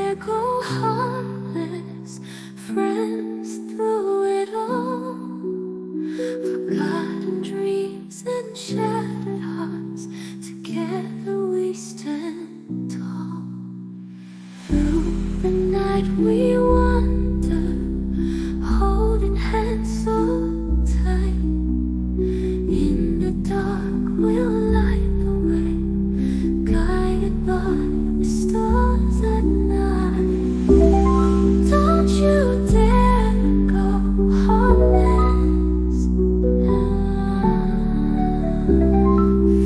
there go heartless friends through it all. Forgotten dreams and shattered hearts, together we stand tall. Through the night we wander, holding hands so tight. In the dark we'll light the way, guided by the stars at night. Don't you dare go heartless.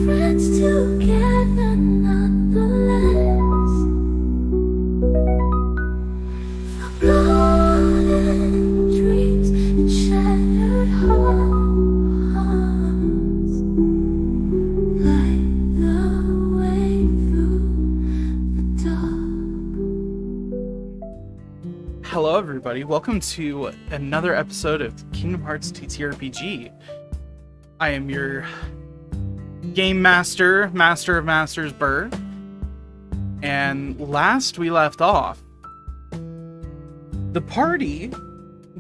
Friends together nonetheless. Forgotten dreams and shattered hearts, light the way through the dark. Hello everybody, welcome to another episode of Kingdom Hearts TTRPG. I am your Game Master, Master of Masters, Burr. And last we left off, the party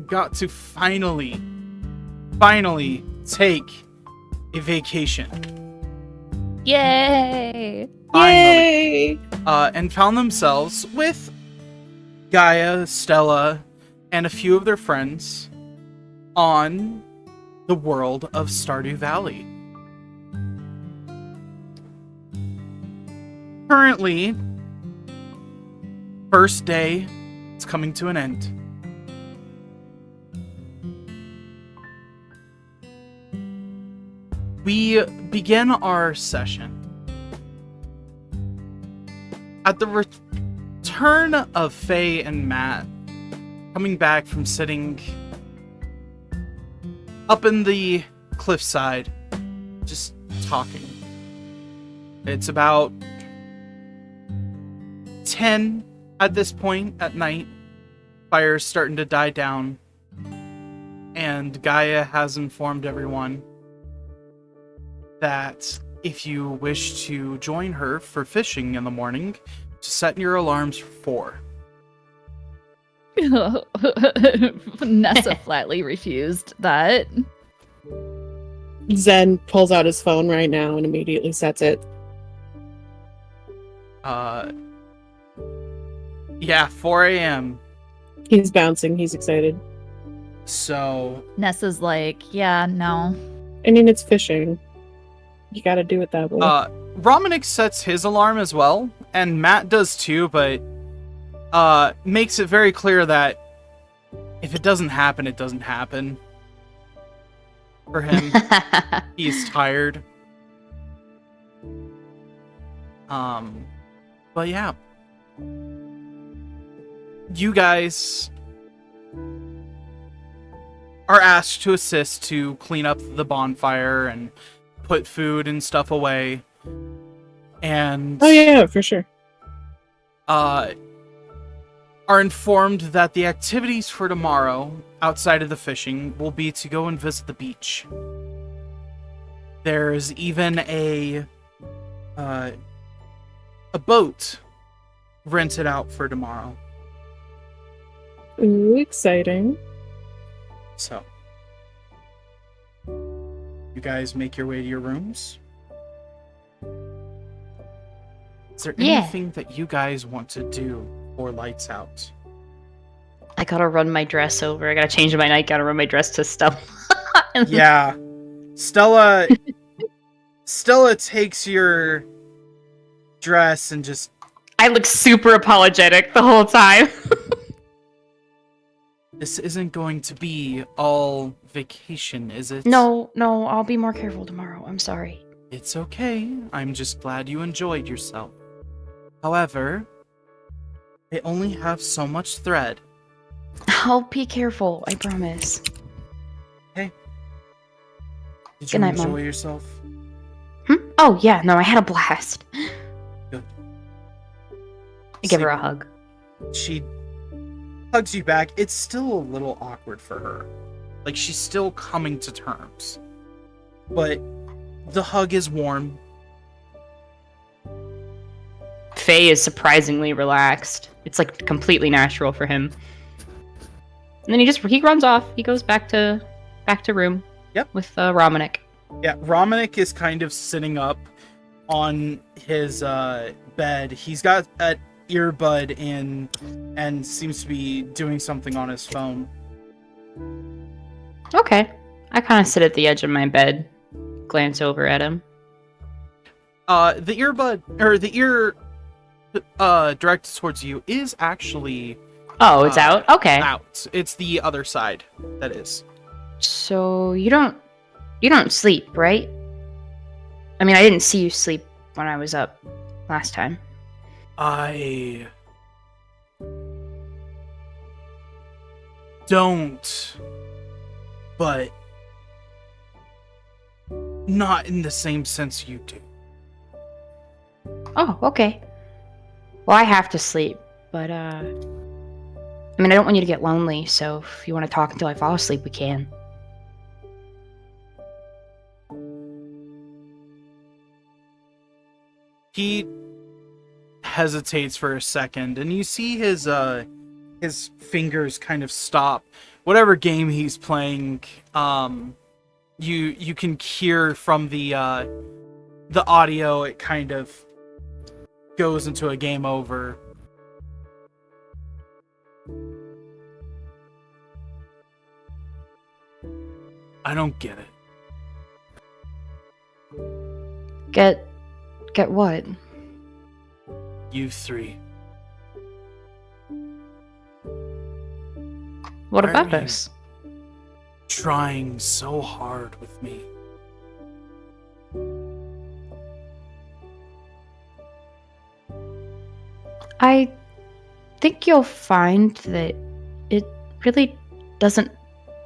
got to finally take a vacation. Yay! Finally. And found themselves with Gaia, Stella, and a few of their friends on the world of Stardew Valley. Currently, first day is coming to an end. We begin our session at the return of Faye and Matt coming back from sitting up in the cliffside, just talking. It's about 10 at this point at night. Fire's starting to die down, and Gaia has informed everyone that if you wish to join her for fishing in the morning, to set your alarms for 4. Nessa flatly refused that. Zen pulls out his phone right now and immediately sets it. Yeah, 4 a.m. He's bouncing. He's excited. So, Nessa's like, yeah, no. I mean, it's fishing. You gotta do it that way. Romanik sets his alarm as well, and Matt does too, but makes it very clear that if it doesn't happen, it doesn't happen. For him, he's tired. But yeah. You guys are asked to assist to clean up the bonfire and put food and stuff away. And Oh yeah, for sure. are informed that the activities for tomorrow, outside of the fishing, will be to go and visit the beach. There's even a boat rented out for tomorrow. Ooh, exciting. So, you guys make your way to your rooms. Is there Yeah. anything that you guys want to do before lights out? I gotta run my dress over. I gotta change my night. Gotta run my dress to Stella. Yeah. Stella takes your dress and just... I look super apologetic the whole time. This isn't going to be all vacation, is it? No, I'll be more careful tomorrow. I'm sorry. It's okay. I'm just glad you enjoyed yourself. However, I only have so much thread. I'll be careful. I promise. Did you Good night, enjoy Mom. yourself? Oh yeah, no, I had a blast. Good. I give her a Sleep. hug. She hugs you back. It's still a little awkward for her. Like, she's still coming to terms. But the hug is warm. Faye is surprisingly relaxed. It's like completely natural for him. And then he runs off. He goes back to room. Yep. With Romanik. Yeah, Romanik is kind of sitting up on his bed. He's got an earbud in and seems to be doing something on his phone. Okay. I kind of sit at the edge of my bed, glance over at him. The earbud, or the ear directed towards you is actually Oh, it's out? Okay. out. It's the other side that is. So you don't sleep, right? I mean, I didn't see you sleep when I was up last time. I don't, but not in the same sense you do. Oh, okay. Well, I have to sleep, but I mean, I don't want you to get lonely, so if you want to talk until I fall asleep, we can. He hesitates for a second, and you see his fingers kind of stop. Whatever game he's playing, you can hear from the audio, it kind of goes into a game over. I don't get it. Get what? You three. What Why about are you us? trying so hard with me? I think you'll find that it really doesn't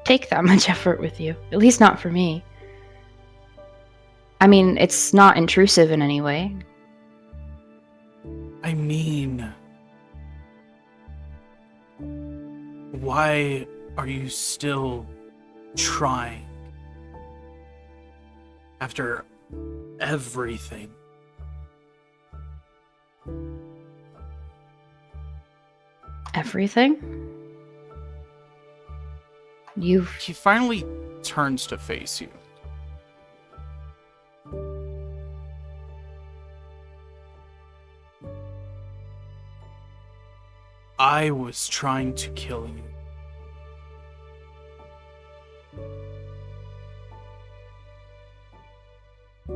take that much effort with you. At least not for me. I mean, it's not intrusive in any way. I mean, why are you still trying? After everything. Everything? He finally turns to face you. I was trying to kill you.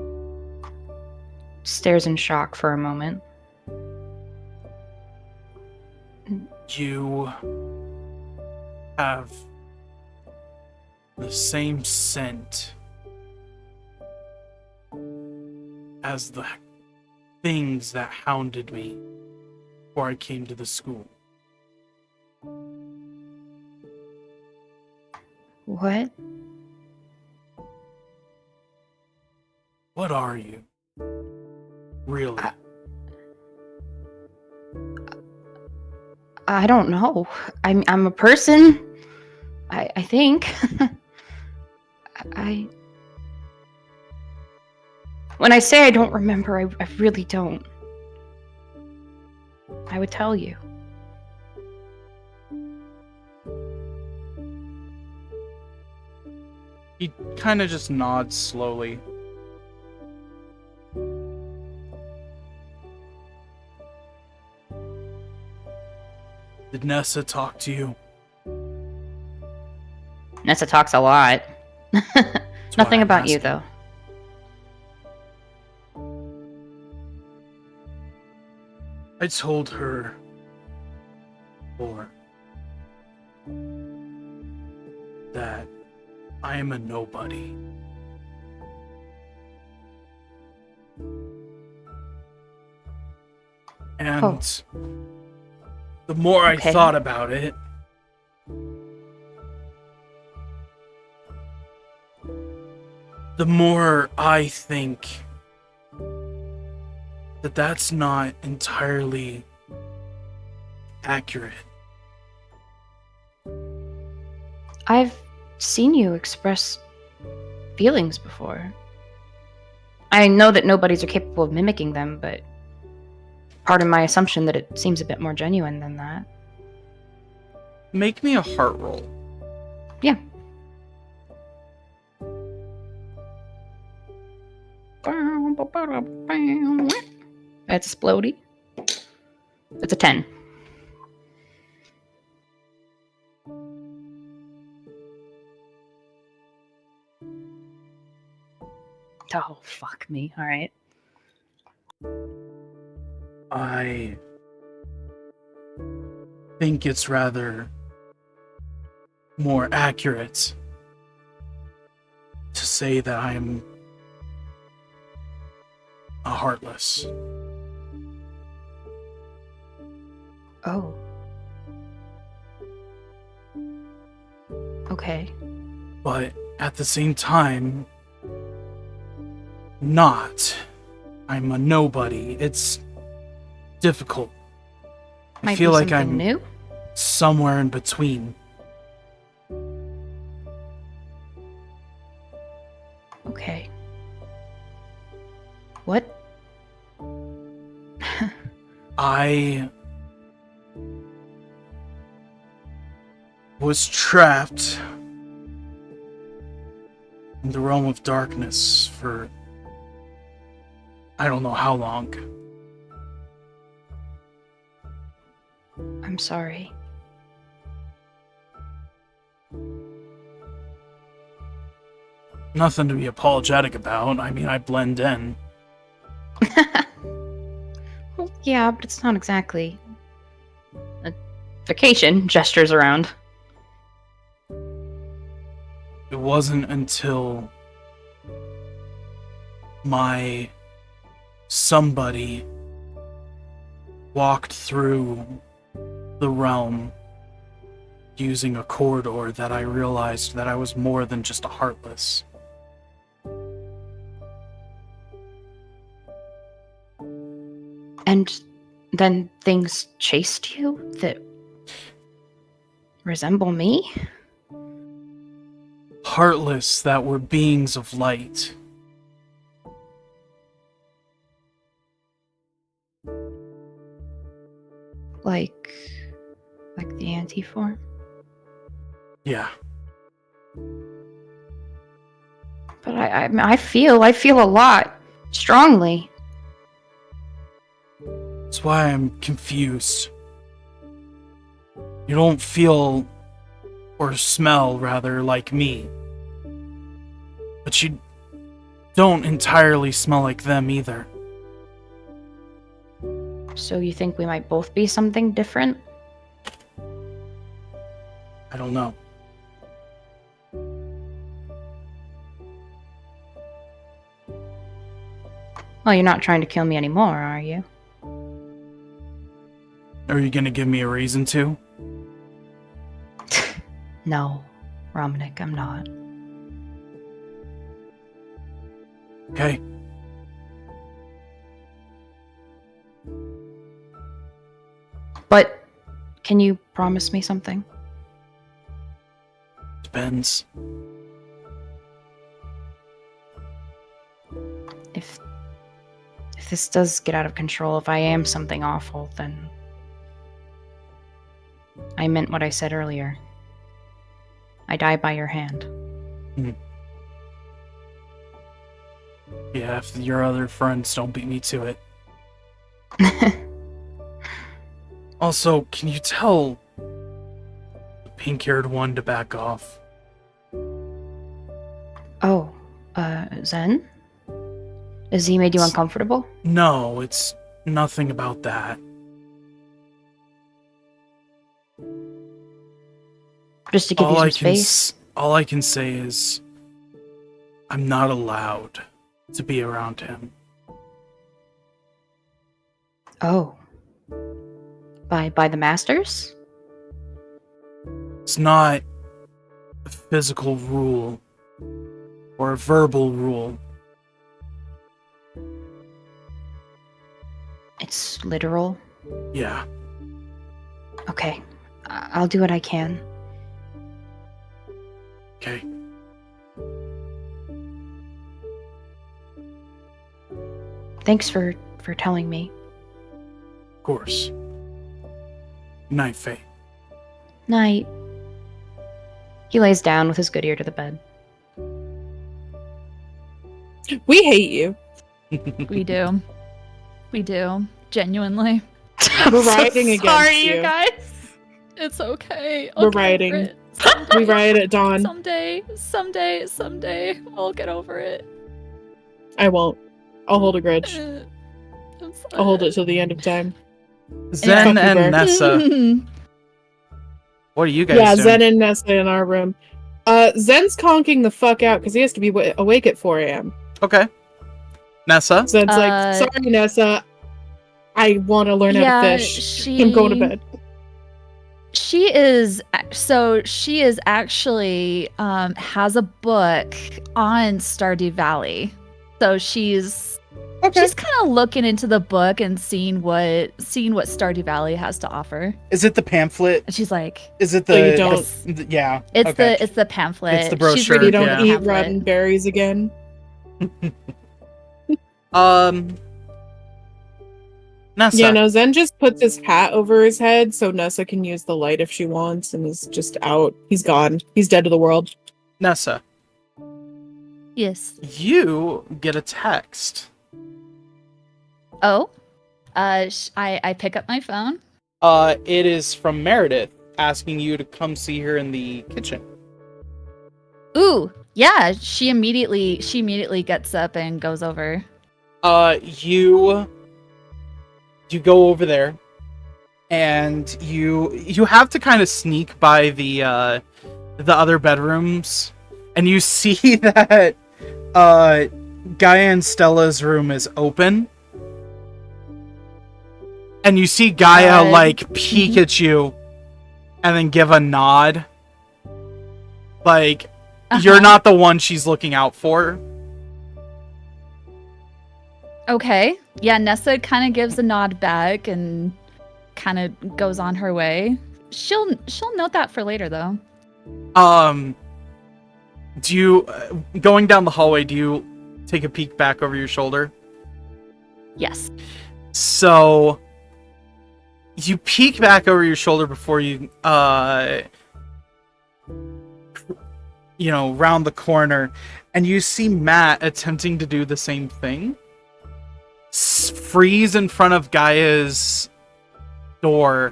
Stares in shock for a moment. You have the same scent as the things that hounded me before I came to the school. What? What are you? Really? I don't know. I'm a person. I think. When I say I don't remember, I really don't. I would tell you. He kind of just nods slowly. Did Nessa talk to you? Nessa talks a lot. Nothing I'm about you, asking. though. I told her before that I am a nobody. And the more Okay. I thought about it, the more I think that that's not entirely accurate. I've seen you express feelings before. I know that nobodies are capable of mimicking them, but pardon my assumption that it seems a bit more genuine than that. Make me a heart roll. Yeah. It's splody. It's a 10. Oh, fuck me. All right. I think it's rather more accurate to say that I'm a heartless. Oh. Okay. But at the same time, not. I'm a nobody. It's difficult. I Might feel be like something I'm new. somewhere in between. Okay. What? I was trapped in the realm of darkness for I don't know how long. I'm sorry. Nothing to be apologetic about. I mean, I blend in. Well, yeah, but it's not exactly a vacation. Gestures around. It wasn't until my somebody walked through the realm using a corridor that I realized that I was more than just a heartless. And then things chased you that resemble me? Heartless that were beings of light. Like the anti-form? Yeah. But I feel a lot strongly. That's why I'm confused. You don't feel, or smell rather, like me. But you don't entirely smell like them either. So you think we might both be something different? I don't know. Well, you're not trying to kill me anymore, are you? Are you gonna give me a reason to? No, Romanic, I'm not. Okay. But can you promise me something? Depends. If this does get out of control, if I am something awful, then I meant what I said earlier. I die by your hand. Yeah, if your other friends don't beat me to it. Also, can you tell the pink-haired one to back off? Oh, Zen? Has he made you uncomfortable? No, it's nothing about that. Just to give you some space? All I can say is I'm not allowed to be around him. Oh. By the masters? It's not a physical rule or a verbal rule. It's literal? Yeah. Okay. I'll do what I can. Okay. Thanks for telling me. Of course. Night, Faye. Night. He lays down with his good ear to the bed. We hate you. We do. We do. Genuinely. We're riding against Sorry, you. you guys. It's okay. We're I'll get over riding. it. We ride at dawn. Someday, I'll get over it. I won't. I'll hold a grudge. I'm I'll hold it till the end of time. Zen Fuck you, Bear. and Nessa, what are you guys Yeah, doing? Zen and Nessa in our room. Zen's conking the fuck out because he has to be awake at 4 a.m. Okay. Nessa? Zen's like, sorry, Nessa. I want to learn how to fish. I'm going to bed. She is actually has a book on Stardew Valley. So she's kind of looking into the book and seeing what Stardew Valley has to offer. Is it the pamphlet? And she's like, Is it So you the... don't- Yeah. it's okay. the pamphlet. It's the She's brochure, reading You don't the yeah. eat pamphlet. rotten berries again. Nessa. Yeah, no, Zen just puts his hat over his head so Nessa can use the light if she wants and is just out. He's gone. He's dead to the world. Nessa, Yes. you get a text. Oh. I pick up my phone. It is from Meredith asking you to come see her in the kitchen. Ooh, yeah. She immediately gets up and goes over. You go over there, and you have to kind of sneak by the other bedrooms, and you see that Gaia and Stella's room is open, and you see Gaia like peek at you, and then give a nod, like you're not the one she's looking out for. Okay. Yeah, Nessa kind of gives a nod back and kind of goes on her way. She'll note that for later though. Do you going down the hallway, do you take a peek back over your shoulder? Yes. So you peek back over your shoulder before you round the corner, and you see Matt attempting to do the same thing. Freeze in front of Gaia's door,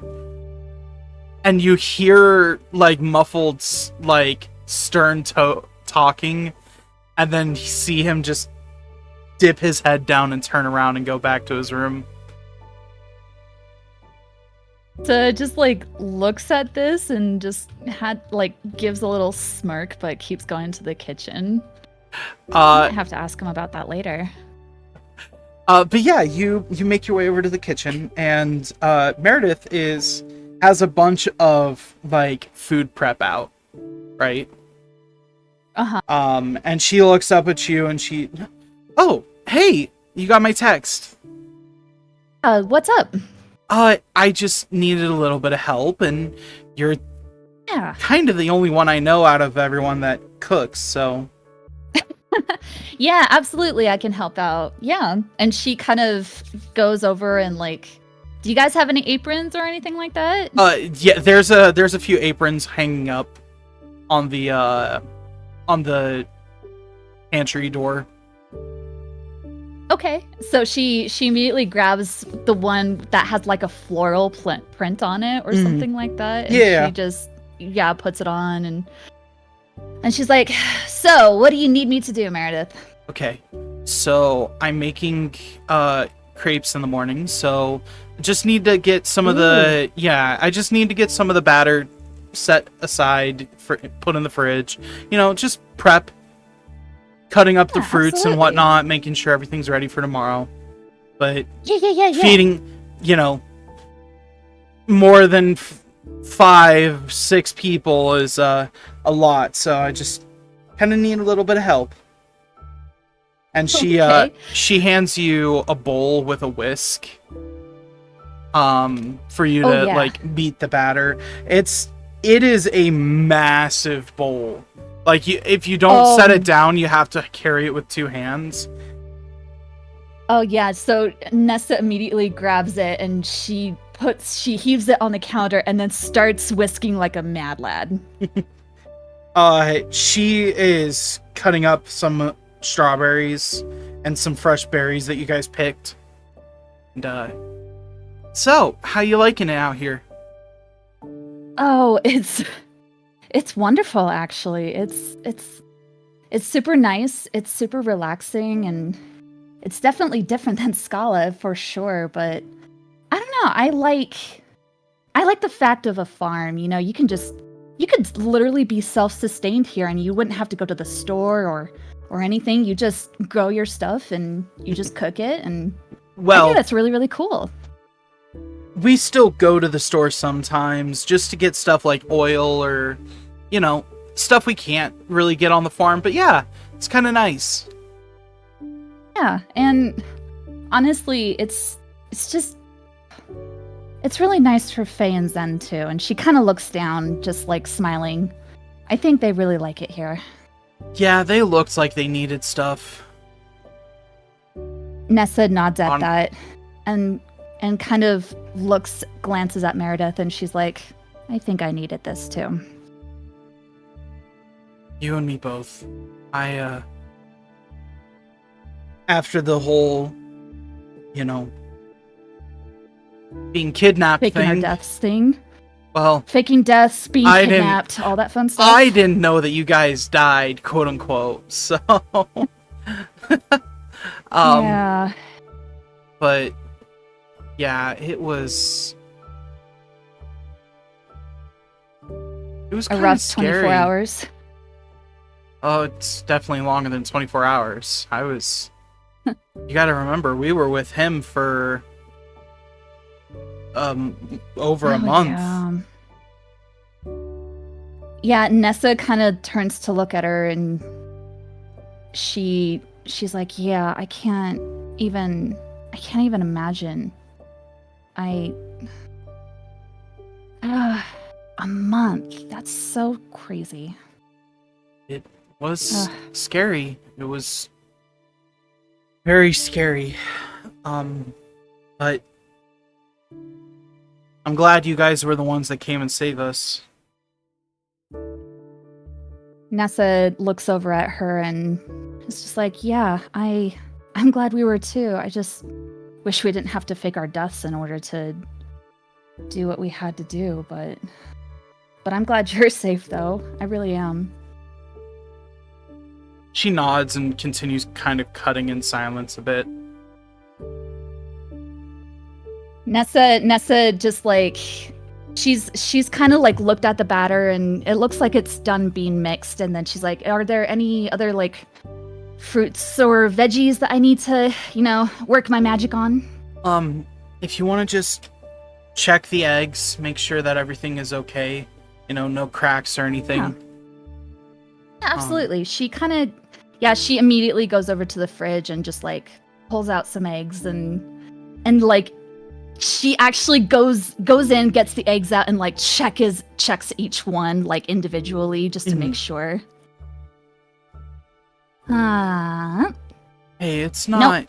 and you hear like muffled, like stern talking, and then see him just dip his head down and turn around and go back to his room. So just like looks at this and just gives a little smirk, but keeps going to the kitchen. I have to ask him about that later. But yeah, you make your way over to the kitchen, and Meredith has a bunch of like food prep out, right? And she looks up at you, and oh, hey, you got my text. What's up? I just needed a little bit of help, and you're kind of the only one I know out of everyone that cooks, so. Yeah, absolutely. I can help out. Yeah. And she kind of goes over and do you guys have any aprons or anything like that? Yeah, there's a few aprons hanging up on the pantry door. Okay. So she immediately grabs the one that has like a floral print on it or something like that. And yeah. She just puts it on and she's like, "So, what do you need me to do, Meredith?" Okay, so I'm making crepes in the morning, so just need to get some of the I just need to get some of the batter set aside for put in the fridge. Just prep, cutting up the fruits and whatnot, making sure everything's ready for tomorrow. But feeding, more than 5-6 people is a lot, so I just kind of need a little bit of help. And she hands you a bowl with a whisk for you to beat the batter. It is a massive bowl. If you don't set it down, you have to carry it with 2 hands. Oh yeah, so Nessa immediately grabs it and she heaves it on the counter and then starts whisking like a mad lad. She is cutting up some strawberries and some fresh berries that you guys picked. And so how you liking it out here? Oh, it's wonderful actually. It's super nice. It's super relaxing and it's definitely different than Scala for sure, but I don't know. I like the fact of a farm, you know, you could literally be self-sustained here and you wouldn't have to go to the store or anything. You just grow your stuff and you just cook it and I Well, think that's really, really cool. we still go to the store sometimes just to get stuff like oil or, you know, stuff we can't really get on the farm. But yeah, it's kind of nice. Yeah, and honestly, it's really nice for Faye and Zen too, and she kind of looks down, just like smiling. I think they really like it here. Yeah, they looked like they needed stuff. Nessa nods at that, and kind of glances at Meredith, and she's like, "I think I needed this too." You and me both. After the whole, you know, being kidnapped Faking our thing. deaths thing. Well, Faking deaths, being I didn't- kidnapped, all that fun stuff. I didn't know that you guys died, quote unquote. So, Yeah. but yeah, it was A kind rough of scary. 24 hours. Oh, it's definitely longer than 24 hours. You got to remember, we were with him for over a Oh, month. Yeah, Nessa kind of turns to look at her and she's like, "Yeah, I can't even imagine. A month. That's so crazy." It was scary. It was very scary. But I'm glad you guys were the ones that came and saved us. Nessa looks over at her and is just like, "Yeah, I'm glad we were too. I just wish we didn't have to fake our deaths in order to do what we had to do, but I'm glad you're safe though. I really am." She nods and continues kind of cutting in silence a bit. Nessa just like she's kind of like looked at the batter and it looks like it's done being mixed, and then she's like, "Are there any other like fruits or veggies that I need to, you know, work my magic on?" If you want to just check the eggs, make sure that everything is okay, you know, no cracks or anything. Yeah, absolutely. She she immediately goes over to the fridge and just like pulls out some eggs and like she actually goes in, gets the eggs out and like checks each one like individually just to make sure. Hey, it's not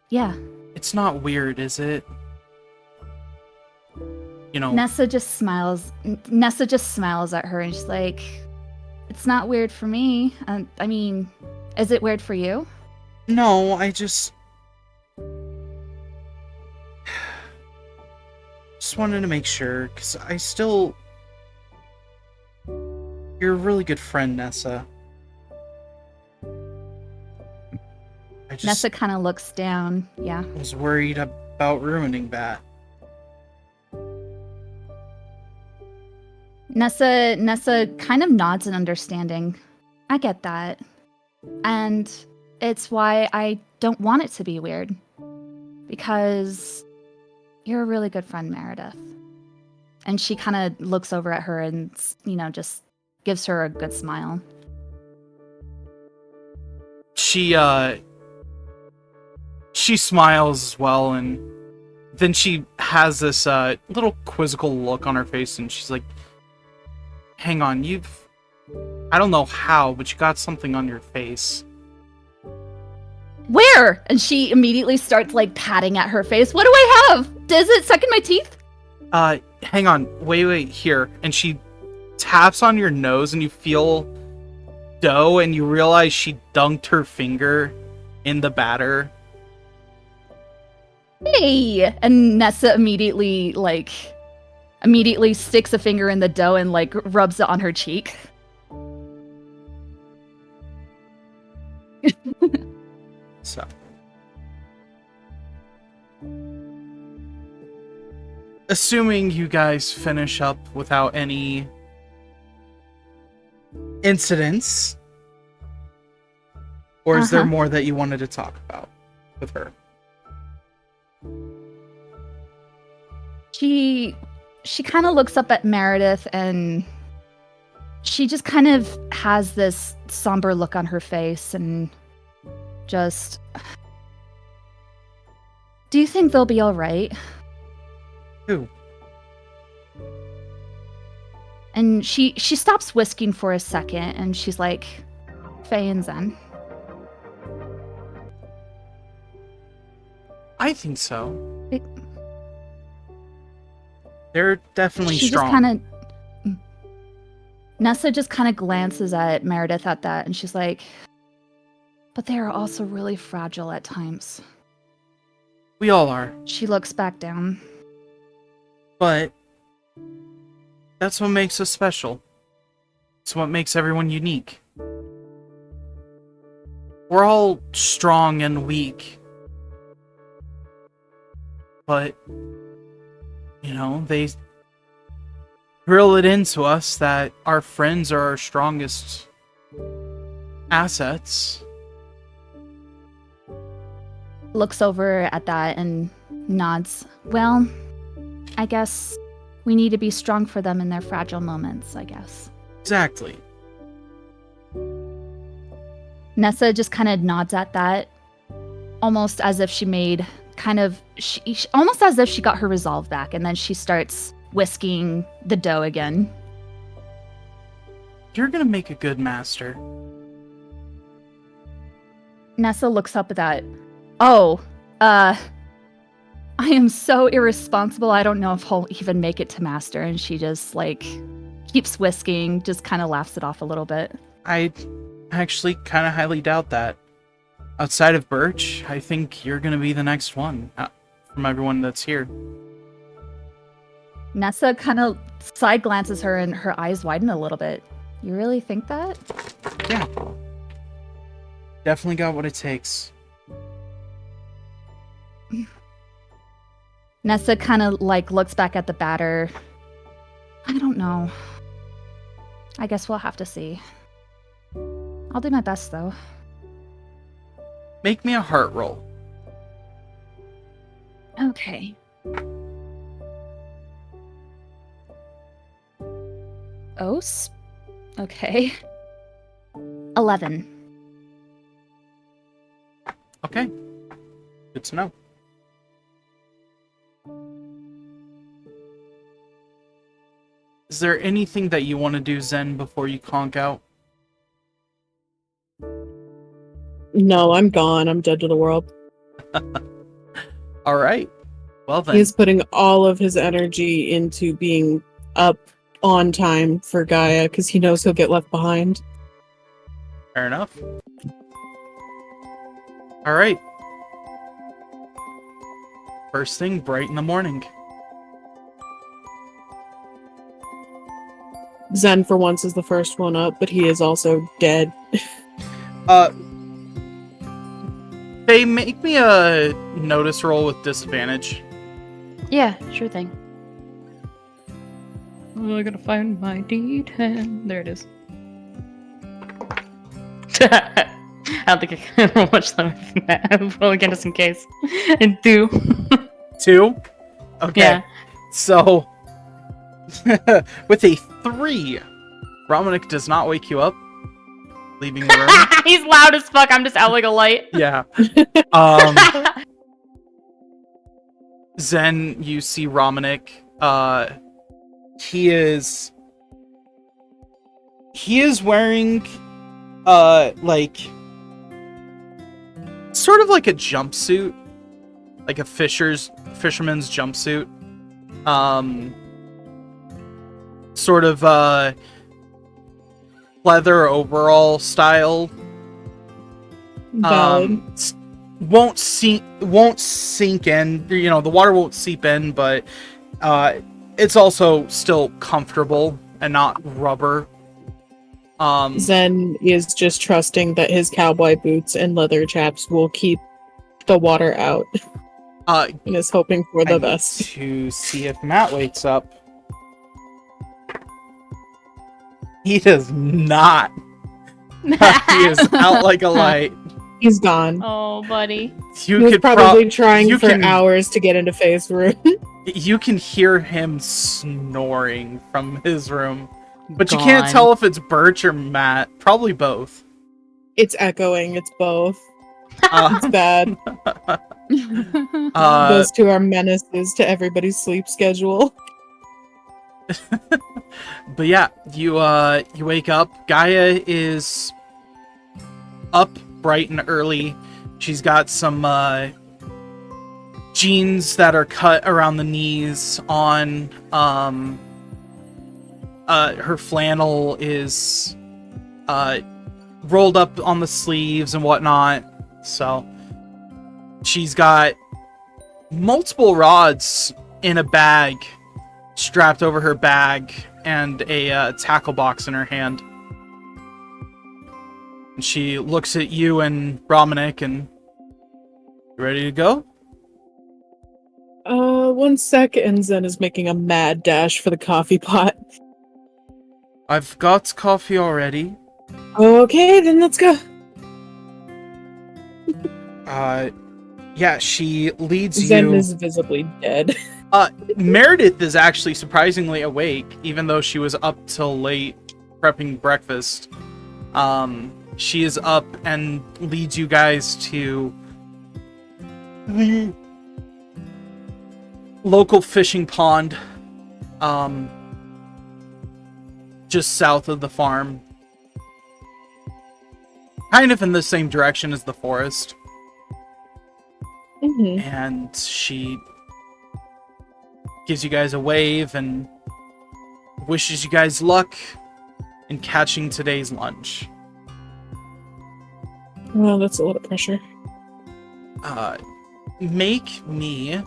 Yeah. It's not weird, is it? You know, Nessa just smiles at her and she's like, "It's not weird for me. I mean, is it weird for you?" no, I just wanted to make sure, because you're a really good friend, Nessa. Nessa kind of looks down. Yeah. was worried about ruining that. Nessa kind of nods in understanding. I get that. And it's why I don't want it to be weird. Because you're a really good friend, Meredith. And she kind of looks over at her and, you know, just gives her a good smile. She smiles as well, and then she has this little quizzical look on her face, and she's like, "Hang on, I don't know how, but you got something on your face." Where? And she immediately starts like patting at her face. What do I have? Does it suck in my teeth? Hang on. Wait, here. And she taps on your nose and you feel dough and you realize she dunked her finger in the batter. Hey! And Nessa immediately sticks a finger in the dough and like rubs it on her cheek. So. Assuming you guys finish up without any incidents, or is there Uh-huh. more that you wanted to talk about with her? She kind of looks up at Meredith and she just kind of has this somber look on her face and just, do you think they'll be all right? Who? And she stops whisking for a second and she's like, Faye and Zen. I think so. It- They're definitely She strong. just kind of, Nessa just kind of glances at Meredith at that and she's like, but they are also really fragile at times. We all are. She looks back down. But that's what makes us special. It's what makes everyone unique. We're all strong and weak. But, you know, they drill it into us that our friends are our strongest assets. Looks over at that and nods. Well, I guess we need to be strong for them in their fragile moments, I guess. Exactly. Nessa just kind of nods at that, almost as if she made almost as if she got her resolve back, and then she starts whisking the dough again. You're gonna make a good master. Nessa looks up at that. Oh, I am so irresponsible. I don't know if he'll even make it to master. And she just like keeps whisking, just kind of laughs it off a little bit. I actually kind of highly doubt that. Outside of Birch, I think you're gonna be the next one from everyone that's here. Nessa kind of side glances her and her eyes widen a little bit. You really think that? Yeah. Definitely got what it takes. Nessa kind of like looks back at the batter. I don't know. I guess we'll have to see. I'll do my best though. Make me a heart roll. Okay. Os? Okay. 11. Okay. Good to know. Is there anything that you want to do, Zen, before you conk out? No, I'm gone. I'm dead to the world. All right. Well then. He's putting all of his energy into being up on time for Gaia because he knows he'll get left behind. Fair enough. All right. First thing, bright in the morning. Zen, for once, is the first one up, but he is also dead. They make me a notice roll with disadvantage. Yeah, sure thing. Oh, I gotta find my D10. There it is. I don't think I can roll much lower than that. I'm rolling again just in case. And 2. 2? Okay. Yeah. So, with a 3, Romanic does not wake you up, leaving the room. He's loud as fuck. I'm just out like a light. Yeah. Zen, you see Romanic. He is wearing like sort of like a jumpsuit, like a fisherman's jumpsuit. Sort of leather overall style. Valid. Won't sink in. You know, the water won't seep in, but it's also still comfortable and not rubber. Zen is just trusting that his cowboy boots and leather chaps will keep the water out, and is hoping for the I need best. to see if Matt wakes up. He does not. He is out like a light. He's gone. Oh, buddy. You He was could probably trying you for can- hours to get into Faye's room. You can hear him snoring from his room, but you can't tell if it's Birch or Matt. Probably both. It's echoing. It's both. Uh, It's bad. Those two are menaces to everybody's sleep schedule. But yeah, you wake up. Gaia is up bright and early. She's got some jeans that are cut around the knees on. Her flannel is rolled up on the sleeves and whatnot. So she's got multiple rods in a bag strapped over her bag and a tackle box in her hand. And she looks at you and Romanic and, you ready to go? 1 sec, and Zen is making a mad dash for the coffee pot. I've got coffee already. Okay, then let's go. Yeah, she leads Zen you. is visibly dead. Meredith is actually surprisingly awake, even though she was up till late prepping breakfast. She is up and leads you guys to the local fishing pond, just south of the farm. Kind of in the same direction as the forest. Mhm. And she gives you guys a wave and wishes you guys luck in catching today's lunch. Well, that's a lot of pressure. Make me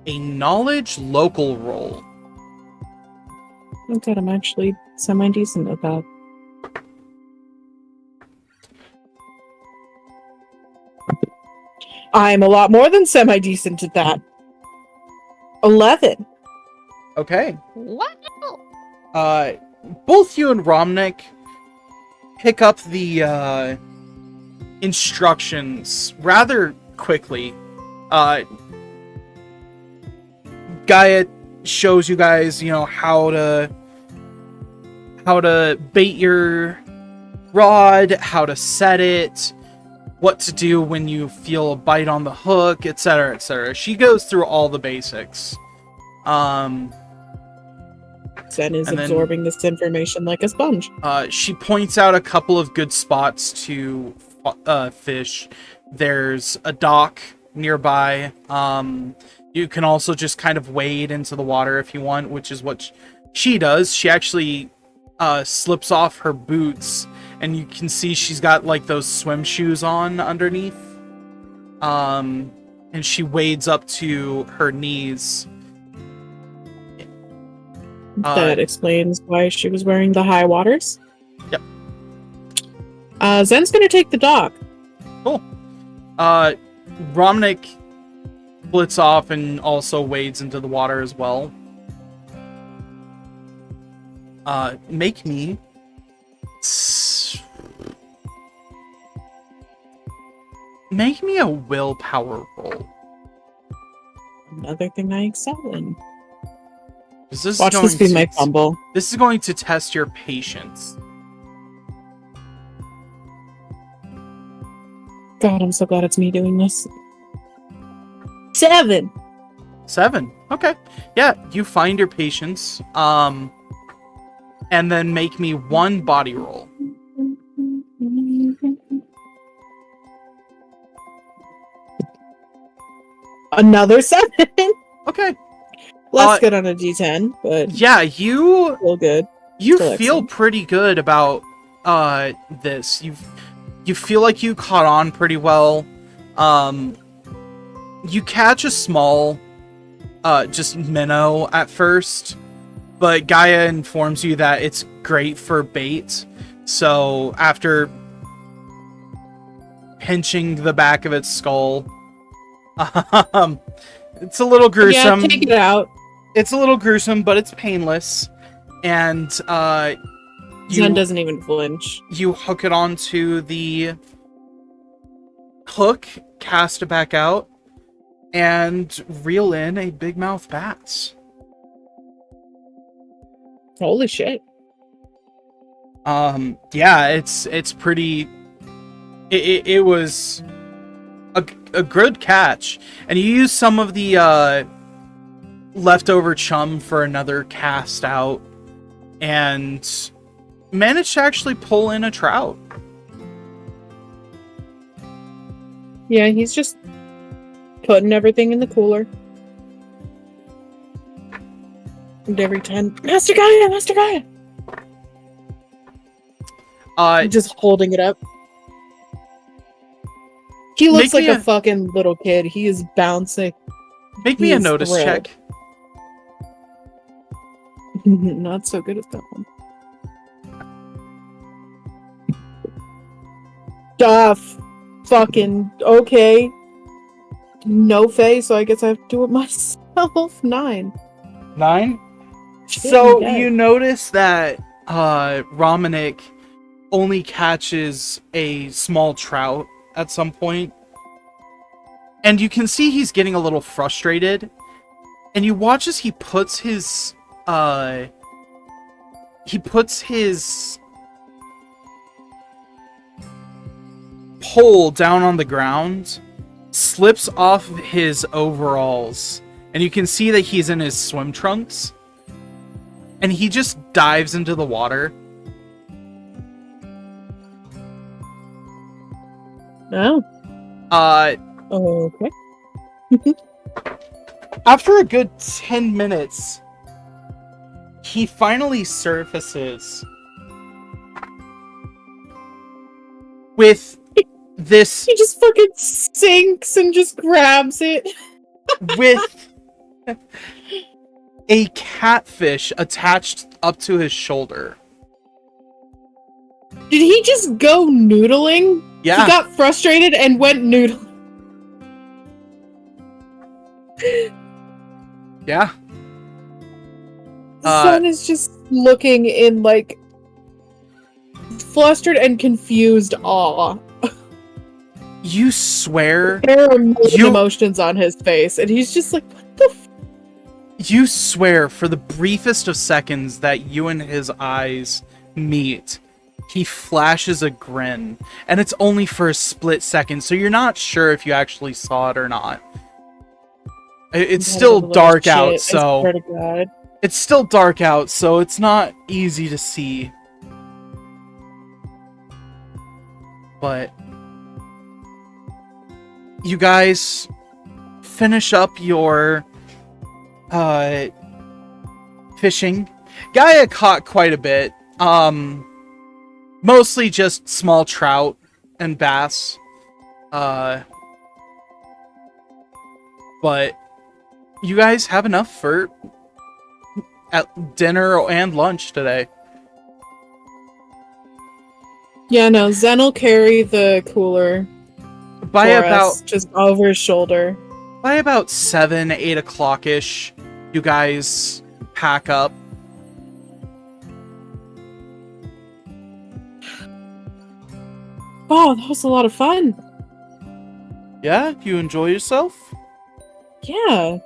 a knowledge local roll. Oh god, I'm actually semi-decent at that. I'm a lot more than semi-decent at that. 11. Okay. What? Both you and Romnick pick up the instructions rather quickly. Gaia shows you guys, how to bait your rod, how to set it, what to do when you feel a bite on the hook, etc., etc. She goes through all the basics. Zen is And then- absorbing this information like a sponge. She points out a couple of good spots to fish. There's a dock nearby. You can also just kind of wade into the water if you want, which is what she does. She actually slips off her boots, and you can see she's got like those swim shoes on underneath. And she wades up to her knees. That explains why she was wearing the high waters. Yep. Zen's gonna take the dock. Cool. Romnick splits off and also wades into the water as well. Make me a willpower roll. Another thing I excel in. This is Watch going this be to- my fumble. This is going to test your patience. God, I'm so glad it's me doing this. 7. 7. Okay. Yeah, you find your patience. And then make me one body roll. Another 7. Okay. Less good on a D10, but Yeah, you still good. you Still feel excellent. pretty good about this. You feel like you caught on pretty well. You catch a small just minnow at first, but Gaia informs you that it's great for bait. So after pinching the back of its skull, it's a little gruesome. Yeah, take it out. It's a little gruesome, but it's painless. And Zen doesn't even flinch. you hook it onto the hook, cast it back out, and reel in a big mouth bass. Holy shit. Yeah, it's pretty. It was a good catch, and you use some of the leftover chum for another cast out, and managed to actually pull in a trout. Yeah, he's just putting everything in the cooler. And every time, Master Gaia, Master Gaia! Just holding it up. He looks Make like me a fucking little kid. He is bouncing. make He me a is notice thrilled. check. Not so good at that one. Fucking okay. No face, so I guess I have to do it myself. 9. 9. Shit, So yeah. you notice that Romanik only catches a small trout at some point, and you can see he's getting a little frustrated, and you watch as he puts his pole down on the ground, slips off his overalls, and you can see that he's in his swim trunks, and he just dives into the water. Oh, okay. After a good 10 minutes, he finally surfaces with this, He just fucking sinks and just grabs it. with a catfish attached up to his shoulder. Did he just go noodling? Yeah. He got frustrated and went noodling. Yeah. Sun is just looking in like flustered and confused awe. You swear, There are a million emotions on his face, and he's just like, what the f-? you swear for the briefest of seconds that you and his eyes meet, he flashes a grin, and it's only for a split second, so you're not sure if you actually saw it or not. It's still dark out, so I swear to God. it's still dark out, so it's not easy to see. But you guys finish up your fishing. Gaia caught quite a bit. Mostly just small trout and bass. But you guys have enough for at dinner and lunch today. Yeah, no, Zen will carry the cooler By for about us, just over his shoulder. by about 7, 8 o'clock ish, you guys pack up. Oh, that was a lot of fun. Yeah, you enjoy yourself? Yeah.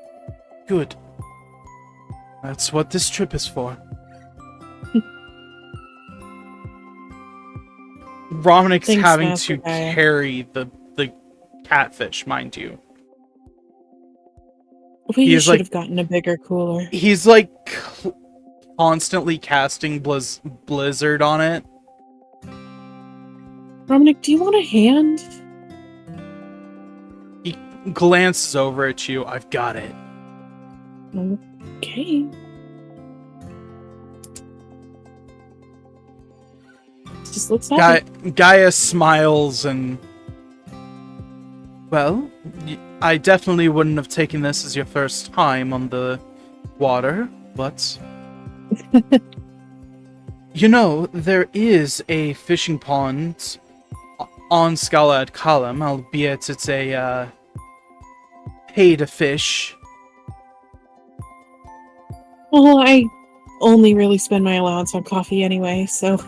Good. That's what this trip is for. Romanik's Thanks, having Master to Gaia. carry the catfish, mind you. We He is should like- have gotten a bigger cooler. He's like constantly casting Blizzard on it. Romanic, do you want a hand? glances over at you. I've got it. Okay. Just looks happy. Gaia smiles and... Well, I definitely wouldn't have taken this as your first time on the water, but... You know, there is a fishing pond on Scala at Column, albeit it's a pay to fish. Well, I only really spend my allowance on coffee anyway, so...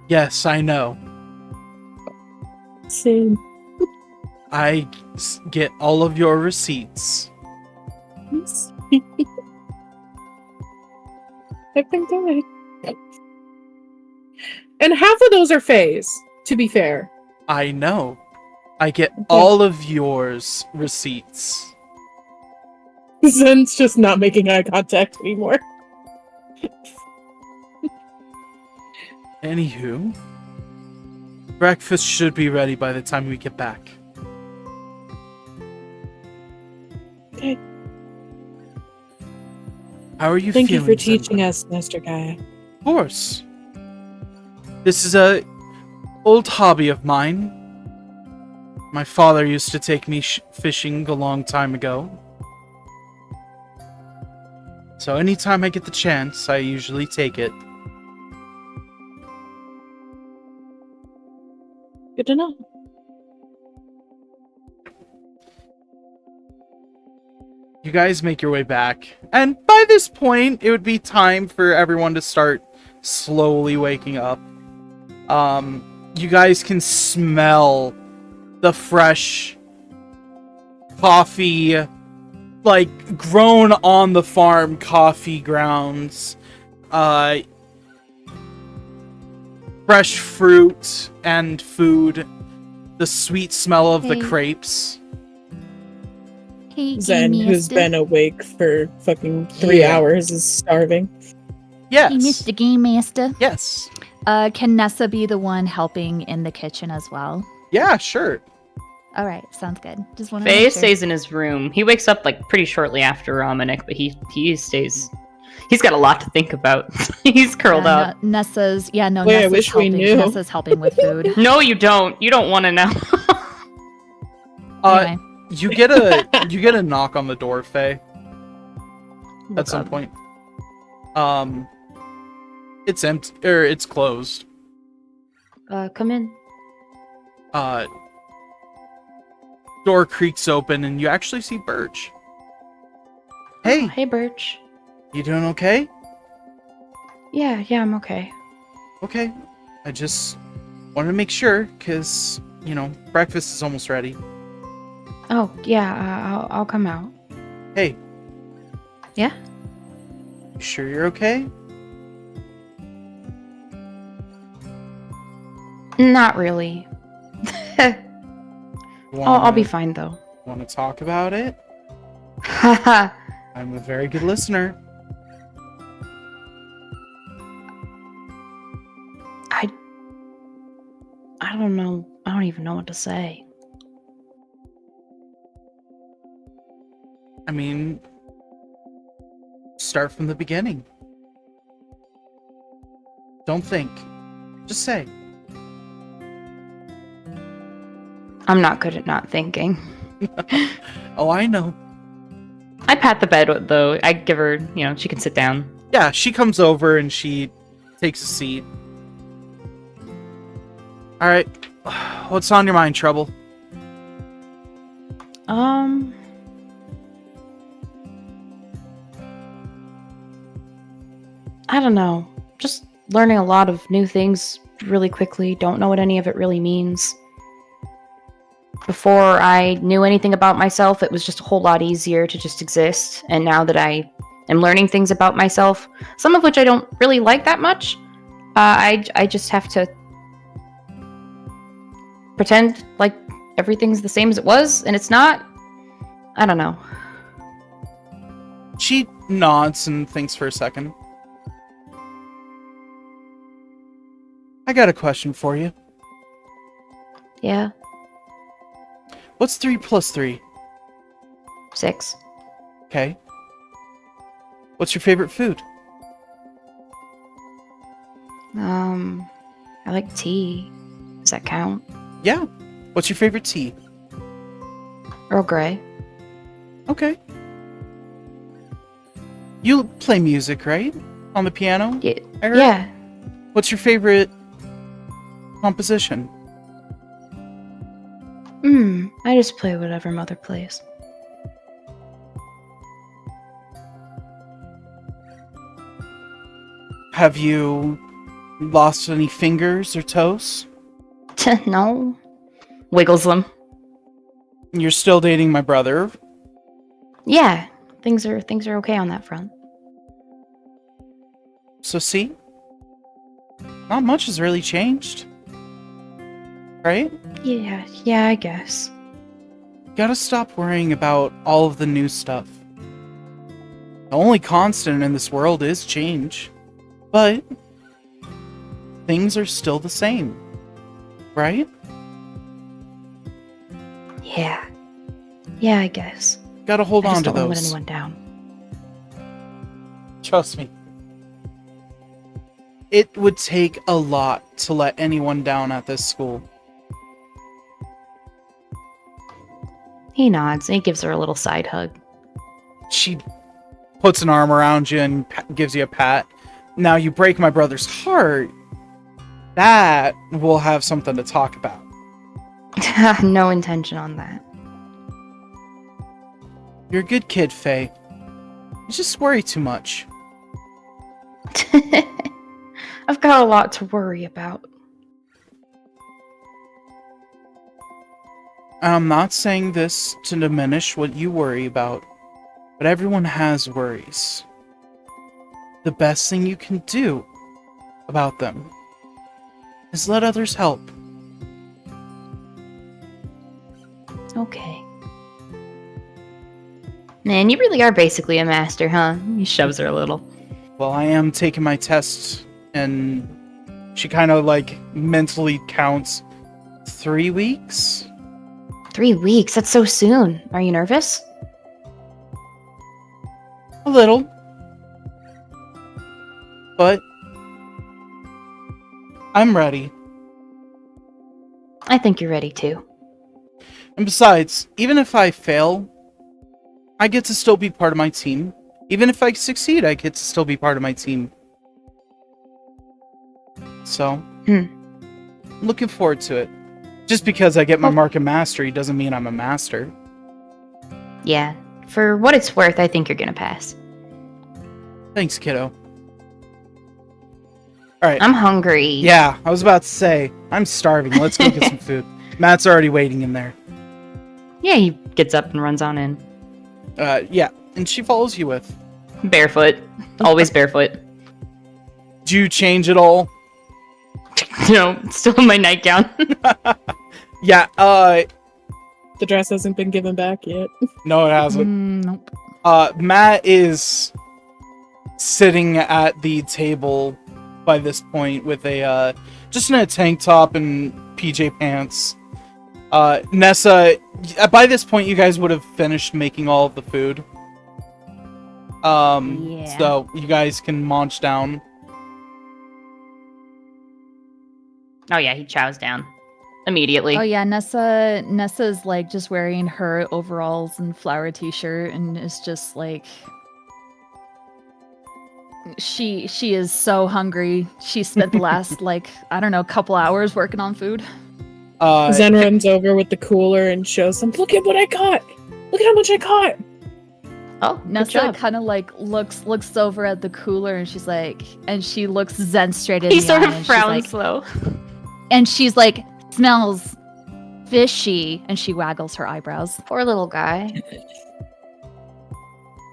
Yes, I know. Same. I get all of your receipts. I've been good. And half of those are Faye's, to be fair. I know. I get all of yours receipts. Zen's just not making eye contact anymore. Anywho, breakfast should be ready by the time we get back. Okay. How are you Thank you feeling? for teaching Zenba? us, Mr. Gaia. Of course. This is a old hobby of mine. My father used to take me fishing a long time ago. So anytime I get the chance, I usually take it. Good to know. You guys make your way back, and by this point, it would be time for everyone to start slowly waking up. You guys can smell the fresh coffee, like grown on the farm coffee grounds, fresh fruit and food, the sweet smell of the Hey. crepes. Hey, Zen, who's been awake for fucking 3 Yeah. hours, is starving. Yes. Hey, Mr. Game Master. Yes. Can Nessa be the one helping in the kitchen as well? Yeah, sure. All right, sounds good. Just want to Faye make sure. stays in his room. He wakes up like pretty shortly after Dominic, but he stays. He's got a lot to think about. He's curled Yeah, up. Nessa's Wait, I Nessa's wish we helping. knew. Nessa's helping with food. No, you don't. You don't want to know. Anyway, You get a knock on the door, Faye, at some God. point. It's empty, or it's closed. Come in. Door creaks open, and you actually see Birch. Hey, Hey, Birch. you doing okay? Yeah, I'm okay. Okay. I just wanted to make sure, because, you know, breakfast is almost ready. Oh, yeah, I'll come out. Hey. Yeah? You sure you're okay? Not really. I'll be fine, though. Want to talk about it? Haha. I'm a very good listener. I don't know. I don't even know what to say. I mean, start from the beginning. Don't think. Just say. I'm not good at not thinking. Oh, I know. I pat the bed though. I give her, she can sit down. Yeah, she comes over and she takes a seat. Alright. What's on your mind, Trouble? I don't know. Just learning a lot of new things really quickly. Don't know what any of it really means. Before I knew anything about myself, it was just a whole lot easier to just exist. And now that I am learning things about myself, some of which I don't really like that much, I just have to pretend like everything's the same as it was, and it's not. I don't know. She nods and thinks for a second. I got a question for you. Yeah. What's 3 plus 3? 6. Okay. What's your favorite food? I like tea. Does that count? Yeah. What's your favorite tea? Earl Grey. Okay. You play music, right? On the piano? Yeah. I heard? Yeah. What's your favorite composition? I just play whatever Mother plays. Have you lost any fingers or toes? No. Wiggles them. You're still dating my brother. Yeah. Things are okay on that front. So see? Not much has really changed. Right? Yeah, I guess. Gotta stop worrying about all of the new stuff. The only constant in this world is change. But things are still the same. Right? Yeah. Yeah, I guess. Gotta hold I on just to don't want to those. let anyone down. Trust me. It would take a lot to let anyone down at this school. He nods and he gives her a little side hug. She puts an arm around you and gives you a pat. Now you break my brother's heart. That we'll have something to talk about. No intention on that. You're a good kid, Faye. You just worry too much. I've got a lot to worry about. I'm not saying this to diminish what you worry about, but everyone has worries. The best thing you can do about them is let others help. Okay. Man, you really are basically a master, huh? He shoves her a little. Well, I am taking my test, and she kind of like mentally counts 3 weeks. 3 weeks? That's so soon. Are you nervous? A little. But I'm ready. I think you're ready too. And besides, even if I fail, I get to still be part of my team. Even if I succeed, I get to still be part of my team. So, I'm looking forward to it. Just because I get my mark of mastery doesn't mean I'm a master. Yeah. For what it's worth, I think you're gonna pass. Thanks, kiddo. Alright. I'm hungry. Yeah, I was about to say, I'm starving. Let's go get some food. Matt's already waiting in there. Yeah, he gets up and runs on in. Yeah, and she follows you with. Barefoot. Always barefoot. Do you change it all? No, still in my nightgown. Yeah, The dress hasn't been given back yet. no, it hasn't. Nope. Matt is sitting at the table by this point with a, just in a tank top and PJ pants. Nessa, by this point, you guys would have finished making all of the food. Yeah. So you guys can munch down. Oh yeah, he chows down. Immediately. Oh yeah, Nessa's like just wearing her overalls and flower t-shirt and is just like she is so hungry. She spent the last like, I don't know, couple hours working on food. Zen runs over with the cooler and shows them, look at what I caught! Look at how much I caught! Oh, good Nessa job. kind of like looks over at the cooler and she's like, and she looks Zen straight in He the sort eye of and she's frowns like, though. and she's like, smells fishy, and she waggles her eyebrows. Poor little guy.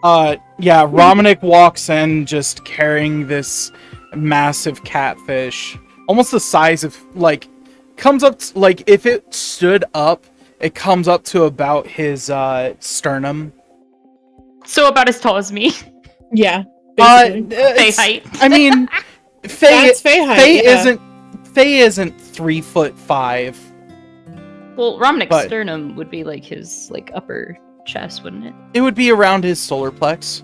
Yeah, Romanik walks in just carrying this massive catfish. Almost the size of, like, comes up, like, if it stood up, it comes up to about his, sternum. So about as tall as me. Yeah, Faye basically. height. I mean, Faye, That's Faye height, yeah. Faye isn't 3'5". Well, Romnick's But- sternum would be like his like upper chest, wouldn't it? It would be around his solar plex.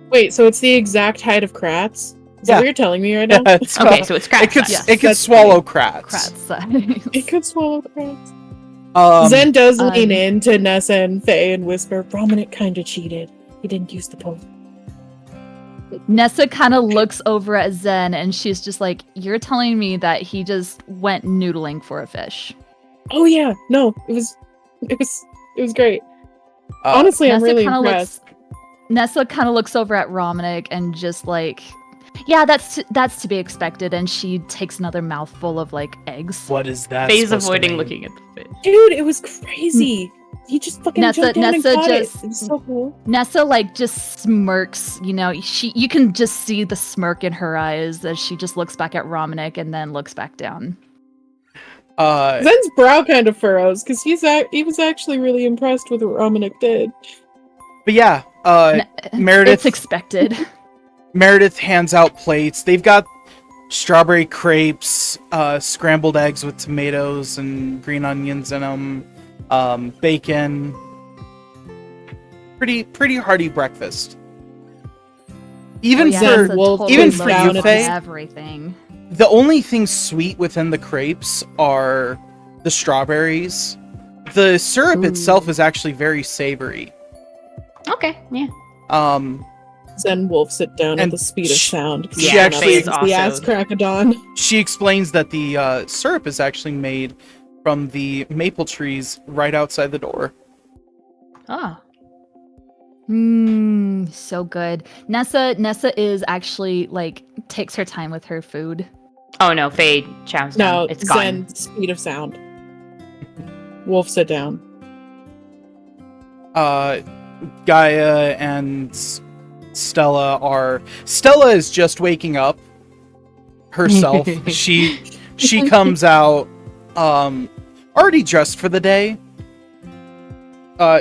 Wait, so it's the exact height of Kratz? Is that Yeah. what you're telling me right now? Yeah, it's, Okay, so it's it crack could size. it could That's swallow Kratz. Kratz size. It could swallow Kratz. Um, Zen does lean in to Nessa and Faye and whisper, Prominent kinda cheated. He didn't use the pole. Nessa kind of looks over at Zen and she's just like, "You're telling me that he just went noodling for a fish?" Oh yeah, no, it was great. Honestly, I'm really impressed. Nessa kind of looks over at Romanic and just like, "Yeah, that's to be expected." And she takes another mouthful of like eggs. what is that? Faye's supposed to avoiding mean? looking at the fish. Dude, it was crazy. He just fucking jumped down and Nessa caught just- it. It was so cool. Nessa like just smirks, you know, you can just see the smirk in her eyes as she just looks back at Romanic and then looks back down. Zen's brow kind of furrows because he was actually really impressed with what Romanik did. But yeah, N- Meredith- It's expected. Meredith hands out plates. They've got strawberry crepes, scrambled eggs with tomatoes and green onions in them, bacon. Pretty hearty breakfast. Even Oh, yeah, for Nessa Wolf totally even for loads you, up Faye? everything. the only things sweet within the crepes are the strawberries. The syrup Ooh. itself is actually very savory. Okay, yeah. Zen Wolf sit down at And the speed of sound. she actually- Faye's the also- ass crack of dawn. She explains that the syrup is actually made from the maple trees right outside the door. Ah. So good. Nessa is actually like takes her time with her food. Oh no, Faye chows No, down. It's gone. Zen speed of sound. Wolf sit down. Gaia and Stella is just waking up herself. she comes out already dressed for the day.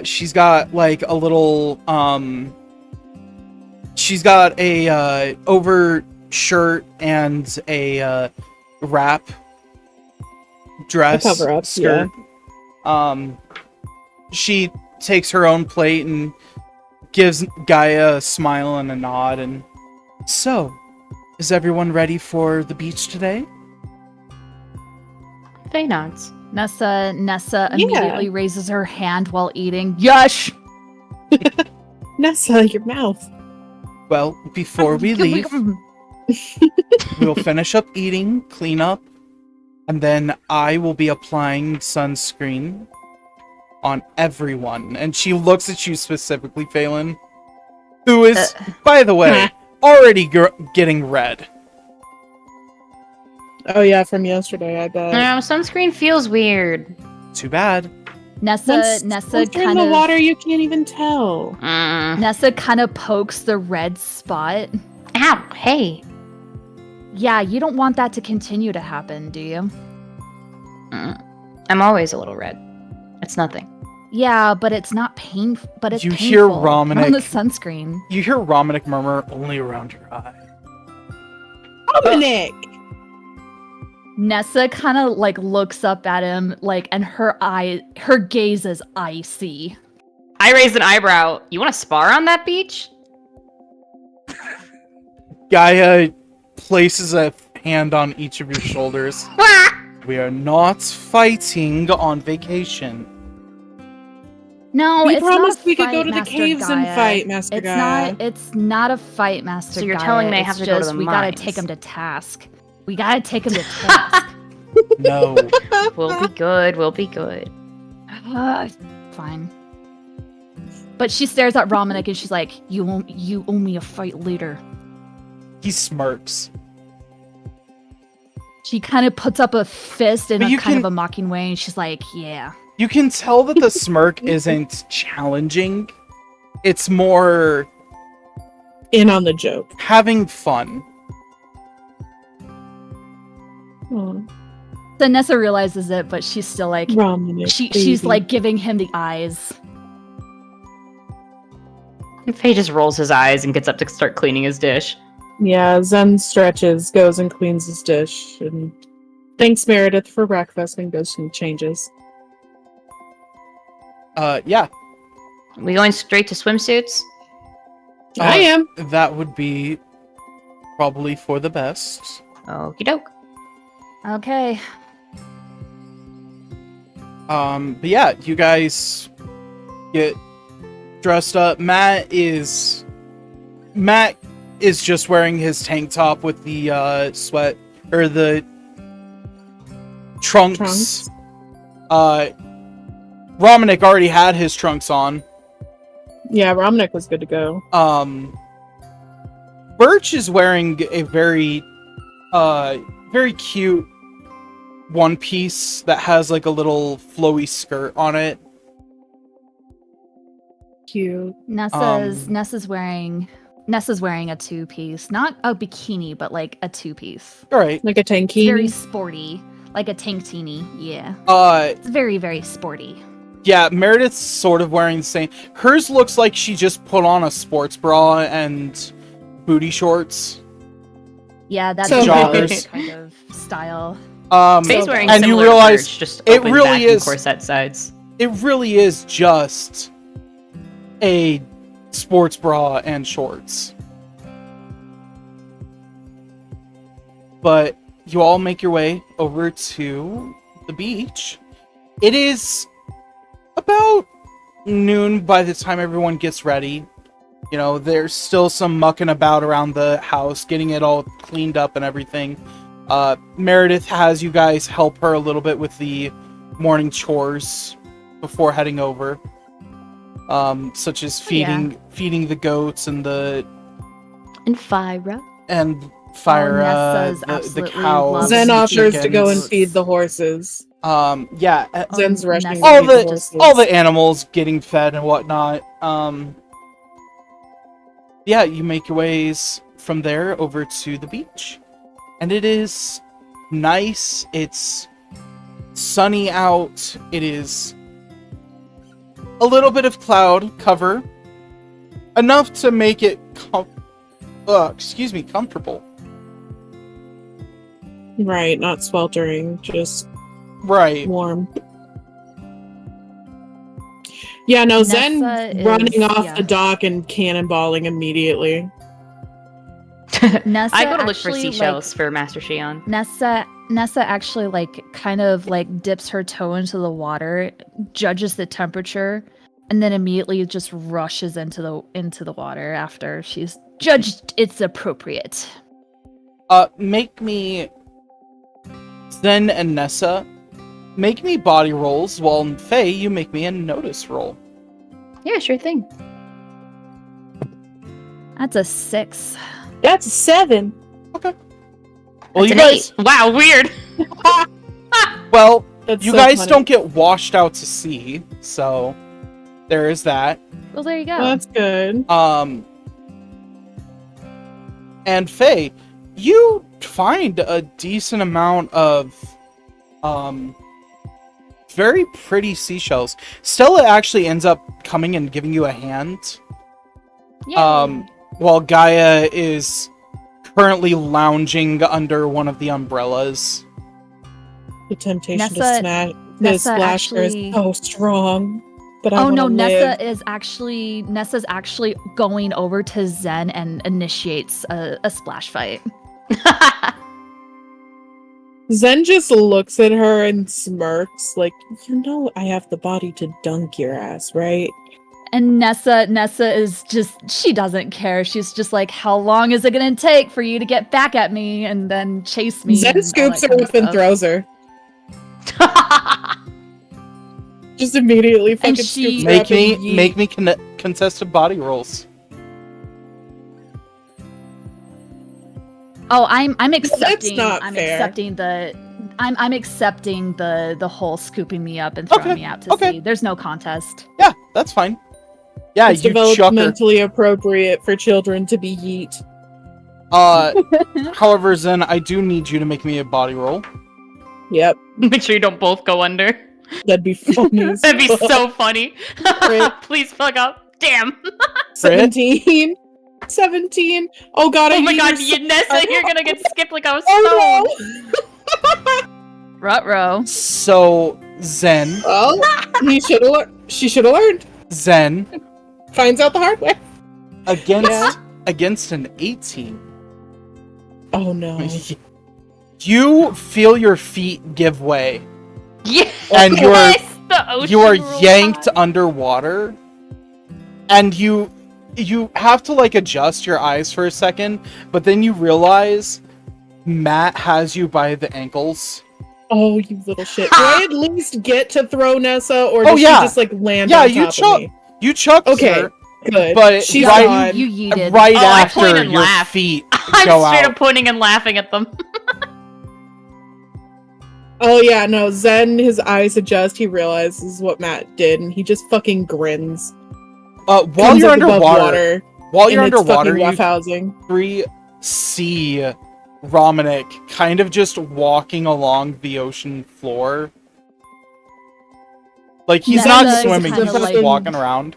She's got like a little she's got a over shirt and a wrap dress A cover up, skirt. She takes her own plate and gives Gaia a smile and a nod. And so, is everyone ready for the beach today? Faye nods. Nessa Yeah. immediately raises her hand while eating. Yush! Nessa, your mouth. Well, before we leave, we'll finish up eating, clean up, and then I will be applying sunscreen on everyone. And she looks at you specifically, Phelan, who is, by the way, already getting red. Oh yeah, from yesterday, I bet. No, sunscreen feels weird. Too bad. Nessa Once you're in kind the of water, you can't even tell. Nessa kind of pokes the red spot. Ow, hey. Yeah, you don't want that to continue to happen, do you? I'm always a little red. It's nothing. Yeah, but it's not painful. But it's You painful hear Romanic- on the sunscreen. You hear Romanic murmur only around your eye. Dominic! Nessa kind of like looks up at him, like, and her gaze is icy. I raised an eyebrow. You want to spar on that beach? Gaia places a hand on each of your shoulders. We are not fighting on vacation. No, We it's promised not a we could fight, go to the Master caves and Gaia. fight, Master It's Gaia. It's not a fight, Master So you're Gaia. telling me I It's have to go to just the we gotta mines. take him to task. We gotta take him to task. No. We'll be good. We'll be good. Fine. But she stares at Romanic and she's like, you owe me a fight later. He smirks. She kind of puts up a fist in But a you kind of can- a mocking way, and she's like, yeah. You can tell that the smirk isn't challenging. It's more In on the joke. having fun. Oh, So Nessa realizes it, but she's still like, Romanic, she's baby. like giving him the eyes. Faye just rolls his eyes and gets up to start cleaning his dish. Yeah, Zen stretches, goes and cleans his dish, and thanks Meredith for breakfast and goes and changes. Yeah. We going straight to swimsuits? I am. That would be probably for the best. Okie doke. Okay. But yeah, you guys get dressed up. Matt is just wearing his tank top with the sweat or the trunks. Romanik already had his trunks on. Yeah, Romnick was good to go. Birch is wearing a very cute one piece that has like a little flowy skirt on it. Cute. Nessa's wearing a two-piece, not a bikini, but like a two-piece. All right. Like a It's very tankini. sporty, like a tank teeny. Yeah, Uh, it's very, very sporty. yeah, Meredith's sort of wearing the same. Hers looks like she just put on a sports bra and booty shorts. Yeah, that's So the joggers. kind of style. Faye's wearing and you similar realize merch, just it open really back is- and corset sides. it really is just a sports bra and shorts. But you all make your way over to the beach. It is about noon by the time everyone gets ready. You know, there's still some mucking about around the house, getting it all cleaned up and everything. Meredith has you guys help her a little bit with the morning chores before heading over. Such as feeding the goats and And Fyra. Nessa's the absolutely cows. loves Zen the offers to go and chickens. feed the horses. Yeah, Zen's Um, rushing Nessa- to all feed the the horses. all the animals getting fed and whatnot. Yeah, you make your ways from there over to the beach, and it is nice. It's sunny out. It is a little bit of cloud cover, enough to make it comfortable. Right, not sweltering, just Right. warm. Yeah, no, Zen Nessa is- running off yeah. the dock and cannonballing immediately. Nessa I go to look for actually, seashells for Master Shion. Nessa actually kind of dips her toe into the water, judges the temperature, and then immediately just rushes into the water after she's judged it's appropriate. Make me Zen and Nessa. Make me body rolls, while Faye, you make me a notice roll. Yeah, sure thing. That's a 6. That's a 7. Well, That's you an guys, 8. Wow, weird. well, That's you so guys funny. don't get washed out to sea, so there is that. Well, there you go. That's good. And Faye, you find a decent amount of very pretty seashells. Stella actually ends up coming and giving you a hand, Yay. while Gaia is currently lounging under one of the umbrellas. The temptation Nessa- to Nessa splash her is actually- so strong. But I Oh wanna no, live. Nessa's actually going over to Zen and initiates a splash fight. Zen just looks at her and smirks, like, you know I have the body to dunk your ass, right? And Nessa is just, she doesn't care. She's just like, how long is it gonna take for you to get back at me and then chase me? Zen and all scoops that her kind of up and stuff. throws her. Just immediately fucking she- scoops her up and yeet. Make me contested body rolls. Oh, I'm accepting. not I'm fair. accepting I'm accepting the whole scooping me up and throwing Okay, me out to okay. sea. There's no contest. Yeah, that's fine. Yeah, It's you chuck her. developmentally appropriate for children to be yeet. However, Zen, I do need you to make me a body roll. Yep, Make sure you don't both go under. that'd be funny. as That'd be fuck. so funny. Right. Please fuck up. Damn. 17. 17. Oh god, I Oh my yeet god, her so- Nessa, you're gonna get skipped like I was Oh stoned. no! Ruh-roh. So, Zen. Well, she should have learned. Zen. Finds out the hard way. Against an 18. Oh no. You feel your feet give way. Yes, And the ocean you are robot. yanked underwater. And you have to like adjust your eyes for a second, but then you realize Matt has you by the ankles. Oh, you little shit. Do I at least get to throw Nessa, or Oh, does yeah. she just like land on top of me? You chucked Okay, her, good. but She's right- gone. You yeeted. right Oh, I point after and your laugh. feet I'm go straight out. up pointing and laughing at them. Oh yeah, no, Zen, his eyes adjust, he realizes what Matt did, and he just fucking grins. While Comes you're up above underwater, and it's fucking roughhousing. you see Romanic kind of just walking along the ocean floor. Like he's Nessa not is swimming, kinda he's just like- walking around.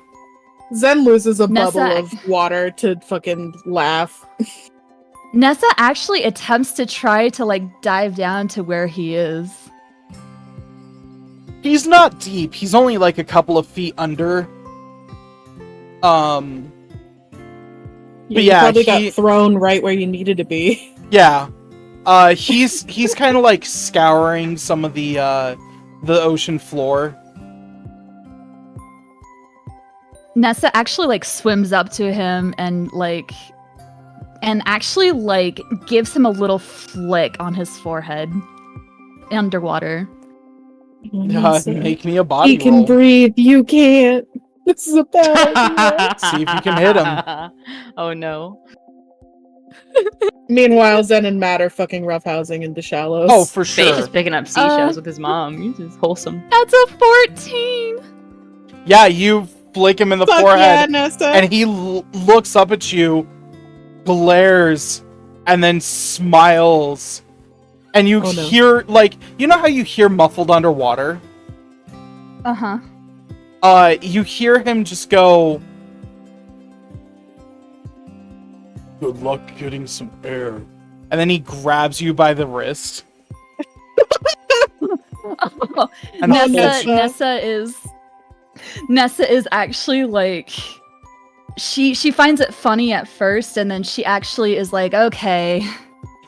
Zen loses a Nessa- bubble of water to fucking laugh. Nessa actually attempts to try to like dive down to where he is. He's not deep. He's only like a couple of feet under. But You yeah, probably he- got thrown right where you needed to be. Yeah. He's kind of like scouring some of the ocean floor. Nessa actually like swims up to him and actually like gives him a little flick on his forehead underwater. Make me a body He can roll. breathe, you can't. This is a bad idea. See if you can hit him. Oh no. Meanwhile, Zen and Matt are fucking roughhousing in the shallows. Oh, for Faye's sure. just picking up seashells with his mom. He's just wholesome. That's a 14. Yeah, you flick him in the Fuck forehead, yeah, Nessa. and he looks up at you, glares, and then smiles. And you Oh, no. hear, like, you know how you hear muffled underwater? Uh-huh. You hear him just go, "Good luck getting some air." And then he grabs you by the wrist. And Nessa is actually like she finds it funny at first, and then she actually is like, okay.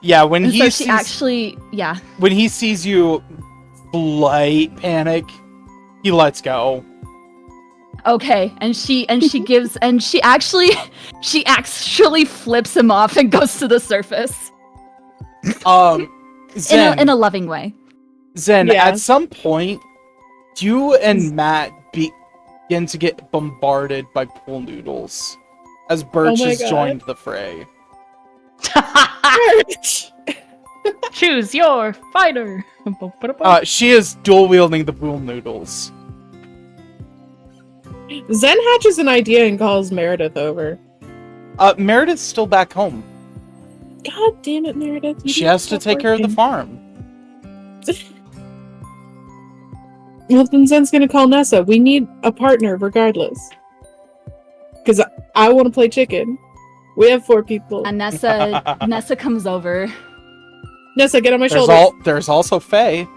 yeah, when And he so sees, she actually, yeah. when he sees you slight panic, he lets go. Okay, and she gives and she actually flips him off and goes to the surface Zen, in a loving way. Zen, Yeah. at some point, you and Matt begin to get bombarded by pool noodles as Birch my has God. joined the fray. Choose your fighter. She is dual wielding the pool noodles. Zen hatches an idea and calls Meredith over. Meredith's still back home. God damn it, Meredith. you She didn't has to stop take care of the working. farm. Well, then Zen's gonna call Nessa. We need a partner regardless. Because I want to play chicken. We have 4 people. And Nessa comes over. Nessa, get on my shoulder. There's also Faye.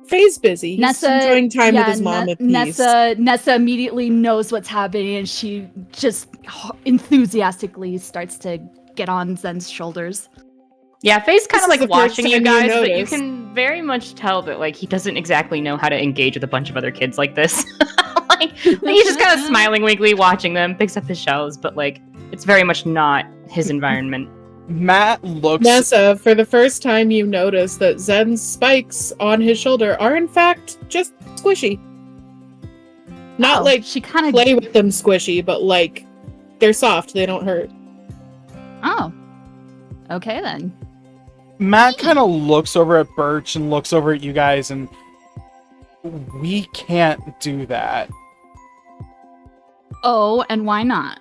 Faye's busy. He's Nessa enjoying time with his mom at peace. Nessa immediately knows what's happening, and she just enthusiastically starts to get on Zen's shoulders. Yeah, Faye's kind This of is like the first watching you time you guys, but you notice. can very much tell that like he doesn't exactly know how to engage with a bunch of other kids like this. like he's just kind of smiling weakly watching them, picks up his shells, but like it's very much not his environment. Matt looks. Nessa, for the first time you notice that Zen's spikes on his shoulder are in fact just squishy. Not Oh, like she kind of. play with them squishy, but like they're soft, they don't hurt. Oh, okay then. Matt kind of looks over at Birch and looks over at you guys, and we can't do that. Oh, and why not?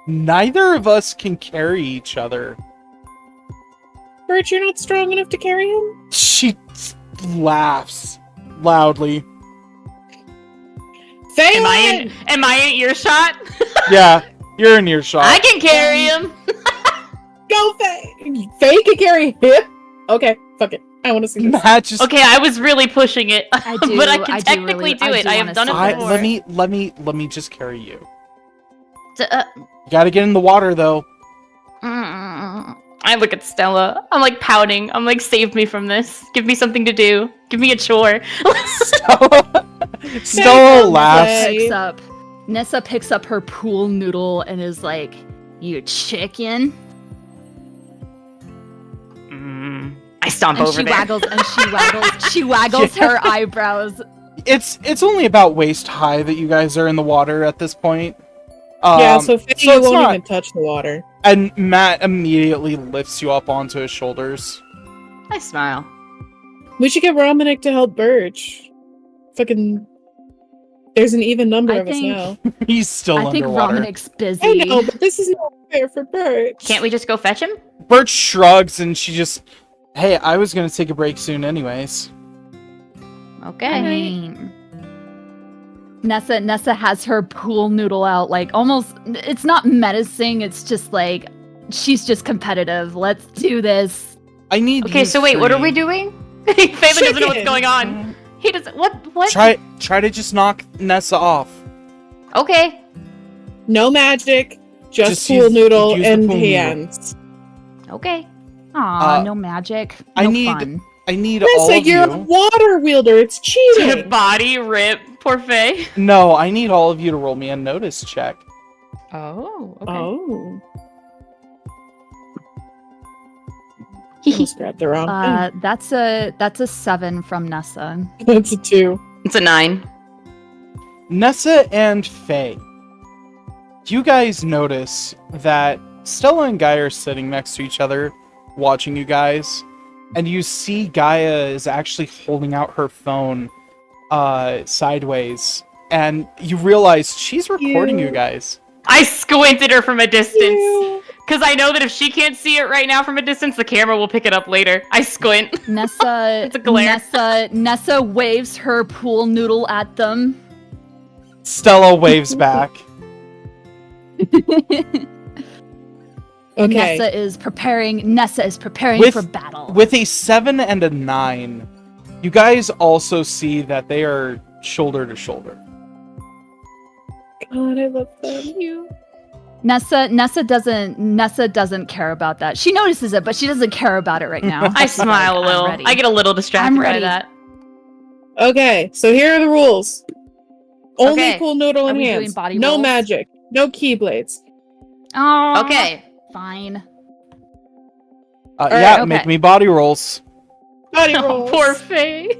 Neither of us can carry each other. Bert, you're not strong enough to carry him? She laughs loudly. Faye Am I in earshot? Yeah, you're in earshot. I can carry him. Go Faye! Faye can carry him? Okay, fuck it. I want to see this. Matt just Okay, I was really pushing it, I do, but I can I do technically really- do I it. do I wanna have done see it this. before. let me just carry you. Uh, You gotta get in the water though. I look at Stella. I'm like pouting. I'm like, save me from this. Give me something to do. Give me a chore. Stella laughs. Play. Nessa picks up her pool noodle and is like, "You chicken?" I stomp And over she there. waggles and she waggles Yeah. her eyebrows. It's only about waist high that you guys are in the water at this point. Yeah, so Faye, you it's won't not- even touch the water. And Matt immediately lifts you up onto his shoulders. I smile. We should get Romanic to help Birch. Fucking. There's an even number I of think- us now. He's still I think underwater. Romanic's busy. I know, but this is not fair for Birch. Can't we just go fetch him? Bert shrugs and she just, hey, I was gonna take a break soon anyways. Okay. I mean, Nessa has her pool noodle out, like almost. It's not menacing. It's just like she's just competitive. Let's do this. I need. Okay, you so wait, what are three. we doing? Faven doesn't know what's Chicken. going on. He doesn't. What? Try to just knock Nessa off. Okay. No magic, just pool use- noodle use the and pool noodle. hands. Okay. Aw, no magic. I No need- fun. I need all Nessa, of you're a you. water wielder. It's cheating. Body rip. Poor Faye. No, I need all of you to roll me a notice check. Oh. Okay. Oh. Almost grabbed the wrong That's a 7 from Nessa. thing. That's a 2. It's a 9. Nessa and Faye, you guys notice that Stella and Gaia are sitting next to each other, watching you guys, and you see Gaia is actually holding out her phone sideways, and you realize she's recording you Ew. guys. I squinted her from a distance. Ew. Because I know that if she can't see it right now from a distance, the camera will pick it up later. I squint. Nessa It's a glare. Nessa waves her pool noodle at them. Stella waves back. Okay. Nessa is preparing With- for battle. With a 7 and a 9, you guys also see that they are shoulder to shoulder. God, I love them. Nessa doesn't care about that. She notices it, but she doesn't care about it right now. I smile a I'm little. ready. I get a little distracted I'm by ready. that. Okay, so here are the rules. Only Okay. pool noodle Are and we doing hands. body No rolls? magic. No keyblades. Oh, Okay. fine. Yeah, okay. make me body rolls. Body Oh, rolls. poor Faye.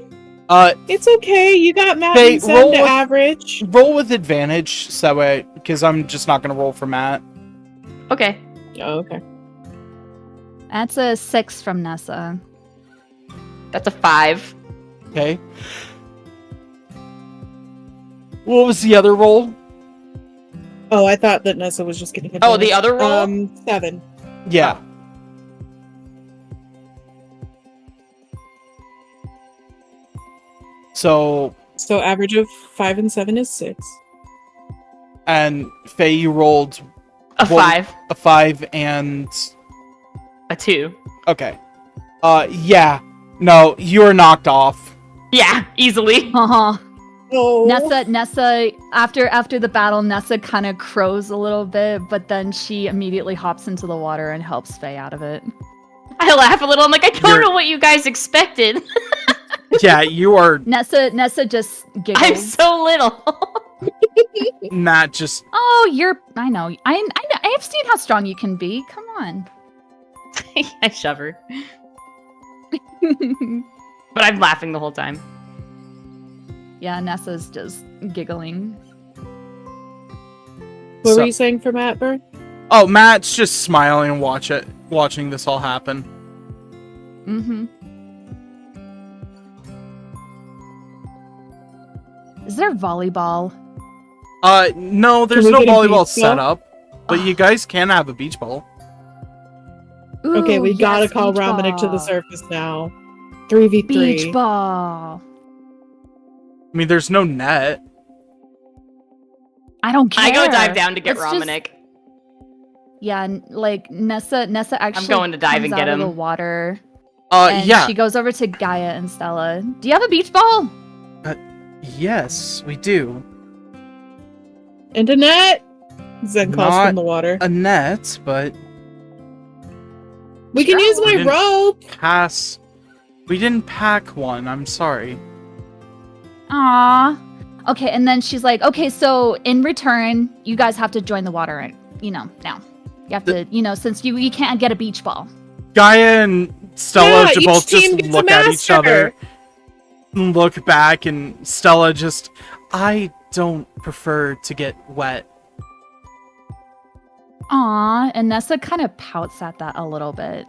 It's okay. You got Matt Hey, and Sam roll to with- average. Roll with advantage, so that way, because I'm just not gonna roll for Matt. Okay. Oh, okay. That's a 6 from Nessa. That's a 5. Okay. What was the other roll? Oh, I thought that Nessa was just getting. Oh, the other roll? 7. Yeah. So, So average of 5 and 7 is 6. and Faye, you rolled A Well- 5. a 5 and A 2. okay. Yeah. No, you are knocked off. Yeah, easily. Uh-huh. Oh. Nessa, after the battle, Nessa kind of crows a little bit, but then she immediately hops into the water and helps Faye out of it. I laugh a little. I'm like, I don't You're- know what you guys expected. Yeah, you are Nessa just giggles. I'm so little. not just. Oh, I know. I've seen how strong you can be. Come on. I shove her. But I'm laughing the whole time. Yeah, Nessa's just giggling. What So- were you saying for Matt, Burr? Oh, Matt's just smiling and watching this all happen. Mm-hmm. Is there volleyball? No, there's we no get a volleyball beach set ball? up, but you guys can have a beach ball. Okay, Ooh, we gotta yes, call beach Romanic to the ball. surface now. 3v3. Beach ball. I mean, there's no net. I don't care. I go dive down to get Let's just- Romanic. Yeah, like Nessa actually going to dive comes and get out of him. the water. And yeah. she goes over to Gaia and Stella. Do you have a beach ball? Yes, we do. And a net. Zen calls Not from the water. a net, but We can use my didn't- rope. pass. We didn't pack one. I'm sorry. Aw. Okay, and then she's like, okay, so in return, you guys have to join the water, now. You have to, since you can't get a beach ball. Gaia and Stella Yeah, both each team just gets a look at each master. other, look back, and Stella just, I don't prefer to get wet. Aw, and Nessa kind of pouts at that a little bit.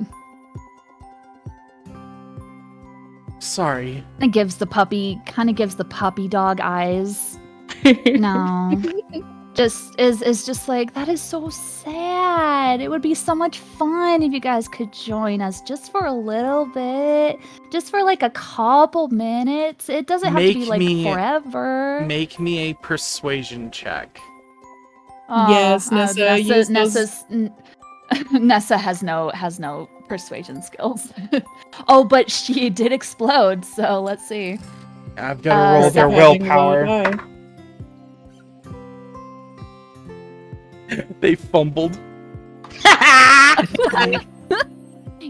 Sorry. And gives the puppy dog eyes. No. is just like, that is so sad. It would be so much fun if you guys could join us just for a little bit. Just for like a couple minutes. It doesn't have to be like forever. Make me a persuasion check. Yes, Nessa, use those- Nessa has no persuasion skills. Oh, but she did explode, so let's see. I've got to roll their Stop having a low willpower. die. They fumbled.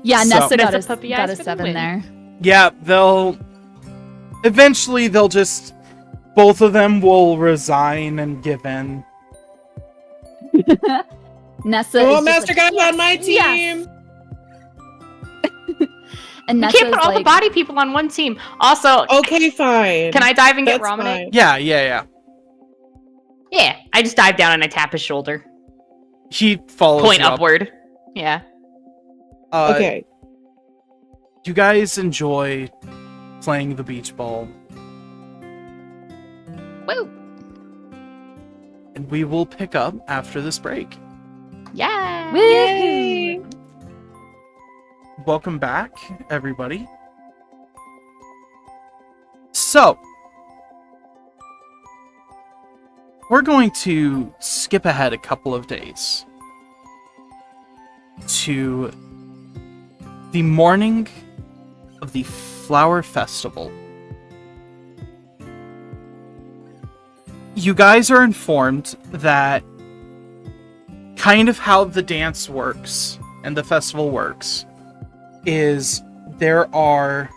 Yeah, So- Nessa got Nessa a, puppy got eyes a for the 7 win. there. Yeah, eventually they'll just, both of them will resign and give in. Nessa Oh, is just Master like, Guy's on my yes. team. And You Nessa's can't put all the like, body people on one team. Also, Okay, fine. can I dive and get That's Ramune? fine. Yeah. Yeah, I just dive down and I tap his shoulder. He follows Point you up. upward. Yeah. Okay. You guys enjoy playing the beach ball, Woo! and we will pick up after this break. Yeah! woohoo! Welcome back, everybody. So, we're going to skip ahead a couple of days to the morning of the Flower Festival. You guys are informed that kind of how the dance works and the festival works is there are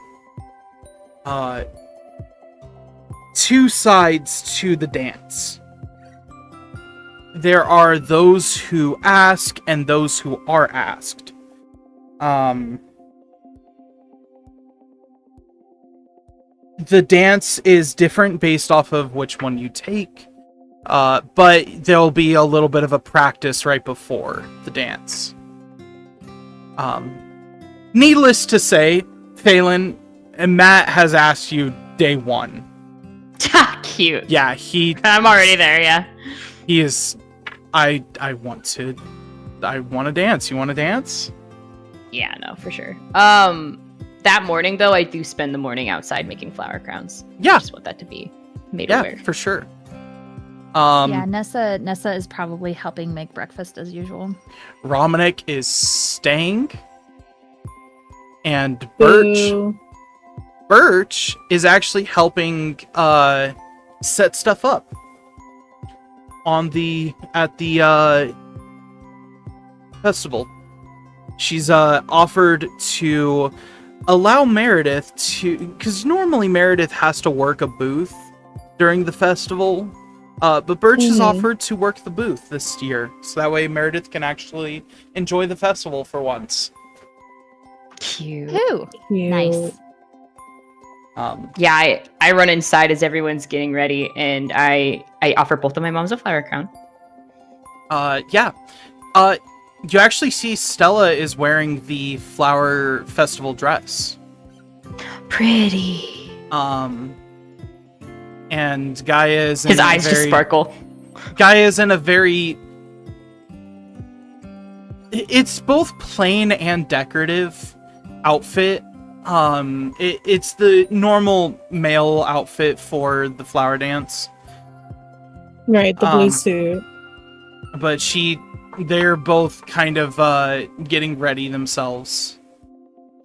two sides to the dance. There are those who ask and those who are asked. The dance is different based off of which one you take, but there'll be a little bit of a practice right before the dance. Needless to say, Phelan and Matt has asked you day one. Cute. Yeah, I'm already there, yeah. he is. I want to dance. You want to dance? Yeah, no, for sure. That morning though, I do spend the morning outside making flower crowns. Yeah. I just want that to be made Yeah, aware. for sure. Yeah, Nessa is probably helping make breakfast as usual. Romanik is staying, and Birch is actually helping set stuff up at the festival. She's offered to allow Meredith to, because normally Meredith has to work a booth during the festival, but Birch has offered to work the booth this year, so that way Meredith can actually enjoy the festival for once. Cute. Who? Cute. Nice. Yeah, I run inside as everyone's getting ready, and I offer both of my moms a flower crown. Yeah. You actually see Stella is wearing the flower festival dress. Pretty. And Gaia is in His eyes just sparkle. Gaia is in a very... It's both plain and decorative outfit. It's the normal male outfit for the flower dance. Right, the blue suit. But they're both kind of getting ready themselves.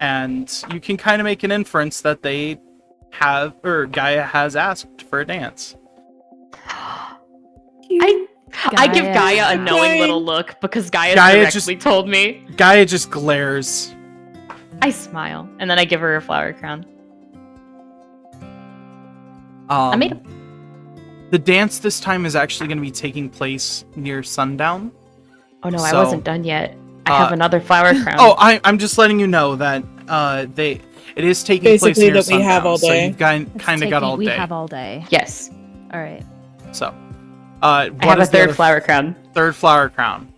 and you can kind of make an inference that they have, or Gaia has asked for a dance. I give Gaia a knowing little look because Gaia directly told me. Gaia just glares. I smile, and then I give her a flower crown. I made him. The dance this time is actually going to be taking place near sundown. Oh no, I So, wasn't done yet. I have another flower crown. Oh, I'm just letting you know that it is taking place Basically near that we sundown. have all So day. you've kind of got all day. We have all day. Yes. All right. So, I have a third flower crown. Third flower crown.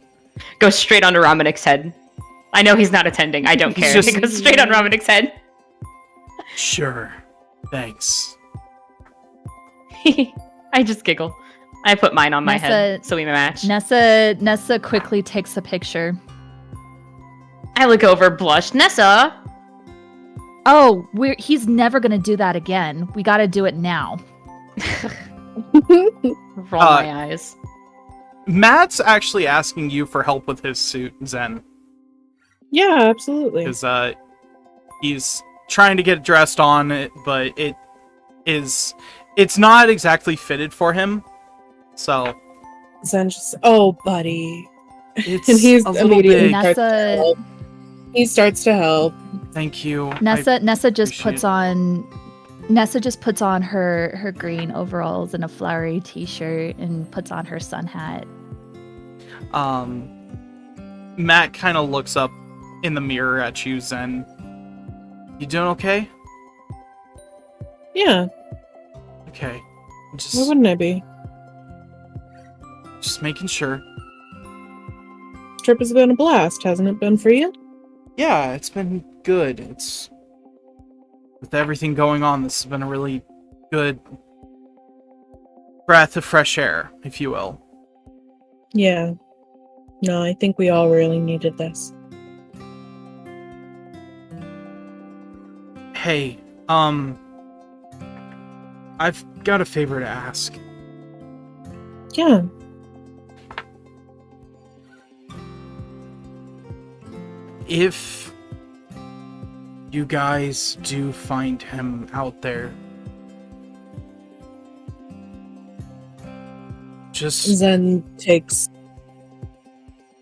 Goes straight onto Ramanik's head. I know he's not attending. I don't He's care. just- It goes straight on Ramanik's head. Sure. Thanks. I just giggle. I put mine on my head Nessa- so we match. Nessa quickly takes a picture. I look over, blush. Nessa! Oh, he's never gonna do that again. We gotta do it now. Roll my eyes. Matt's actually asking you for help with his suit, Zen. Yeah, absolutely. Because he's trying to get dressed on, but it's not exactly fitted for him. So Zen just, oh, buddy. it's And he's a little immediately big. starts to Nessa- help. He starts to help. Thank you. Nessa just appreciate puts it. on her green overalls and a flowery t-shirt and puts on her sun hat. Matt kind of looks up in the mirror at you, Zen. You doing okay? Yeah, Okay. why Just wouldn't I be? making sure. This trip has been a blast, hasn't it been for you? Yeah, it's been good. It's with everything going on, this has been a really good breath of fresh air, if you will. Yeah. No, I think we all really needed this. Hey, I've got a favor to ask. Yeah. If you guys do find him out there, just Zen takes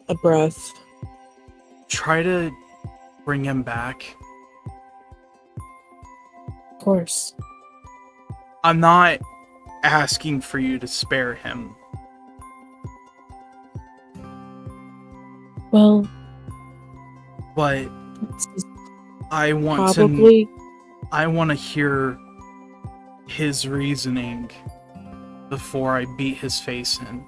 a breath. try to bring him back. Of course. I'm not asking for you to spare him. Well, But it's just I want probably. to hear his reasoning before I beat his face in.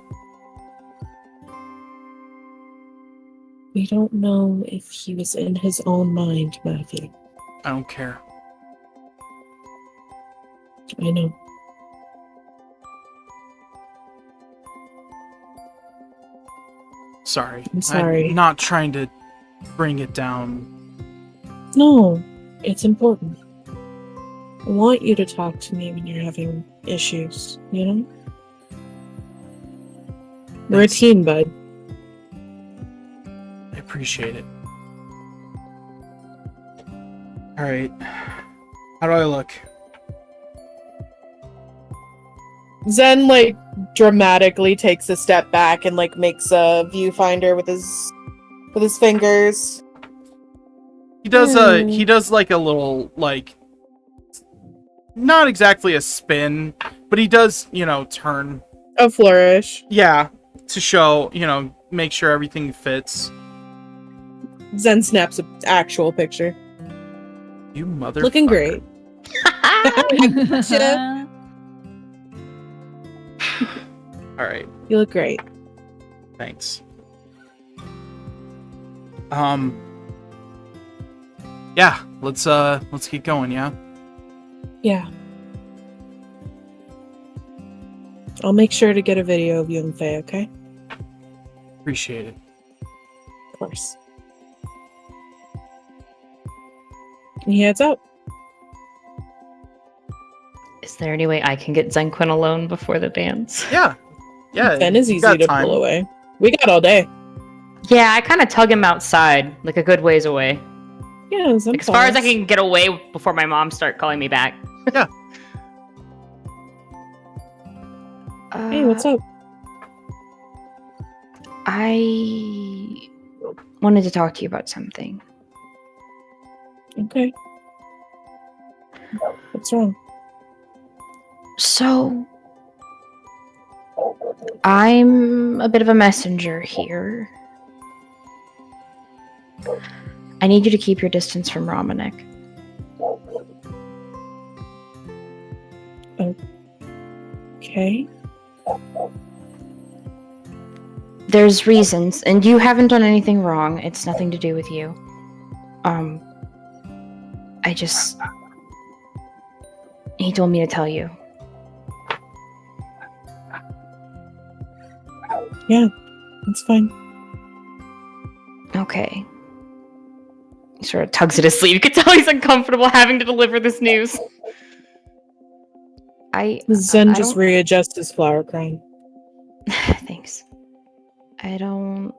We don't know if he was in his own mind, Matthew. I don't care. I know. Sorry. I'm sorry. I'm not trying to bring it down. No, it's important. I want you to talk to me when you're having issues, you know? We're a Thanks. team, bud. I appreciate it. Alright. How do I look? Zen, dramatically takes a step back and, makes a viewfinder with his fingers. He does like a little, not exactly a spin, but he does, turn. A flourish. Yeah, to show, make sure everything fits. Zen snaps an actual picture. You mother. Looking great. Gotcha. Alright, You look great. thanks. Yeah, let's keep going, yeah? Yeah. I'll make sure to get a video of you and Faye, okay? Appreciate it. Of course. He heads out. Is there any way I can get Zenquin alone before the dance? Yeah. Yeah. Zen is you easy got to time. pull away. We got all day. Yeah, I kind of tug him outside, like a good ways away. Yeah, Zen Like, as far as I follows. can get away before my mom start calling me back. Hey, what's up? I wanted to talk to you about something. Okay. What's wrong? So, I'm a bit of a messenger here. I need you to keep your distance from Romanek. Okay. There's reasons, and you haven't done anything wrong. It's nothing to do with you. He told me to tell you. Yeah, that's fine. Okay. He sort of tugs at his sleeve. You could tell he's uncomfortable having to deliver this news. Zen I just don't- readjusts his flower crown. Thanks. I don't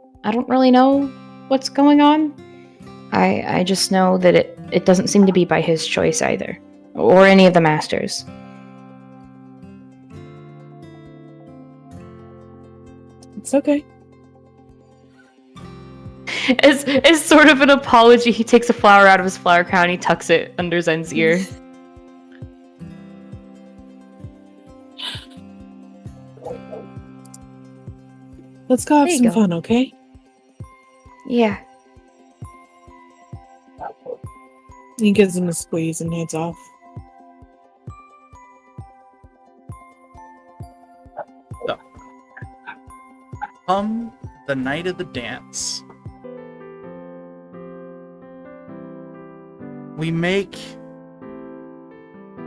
really know what's going on. I just know that it doesn't seem to be by his choice either. Or any of the masters. It's okay. As sort of an apology, he takes a flower out of his flower crown, he tucks it under Zen's ear. Let's go have There you some go. fun, okay? Yeah. He gives him a squeeze and heads off. Come the night of the dance.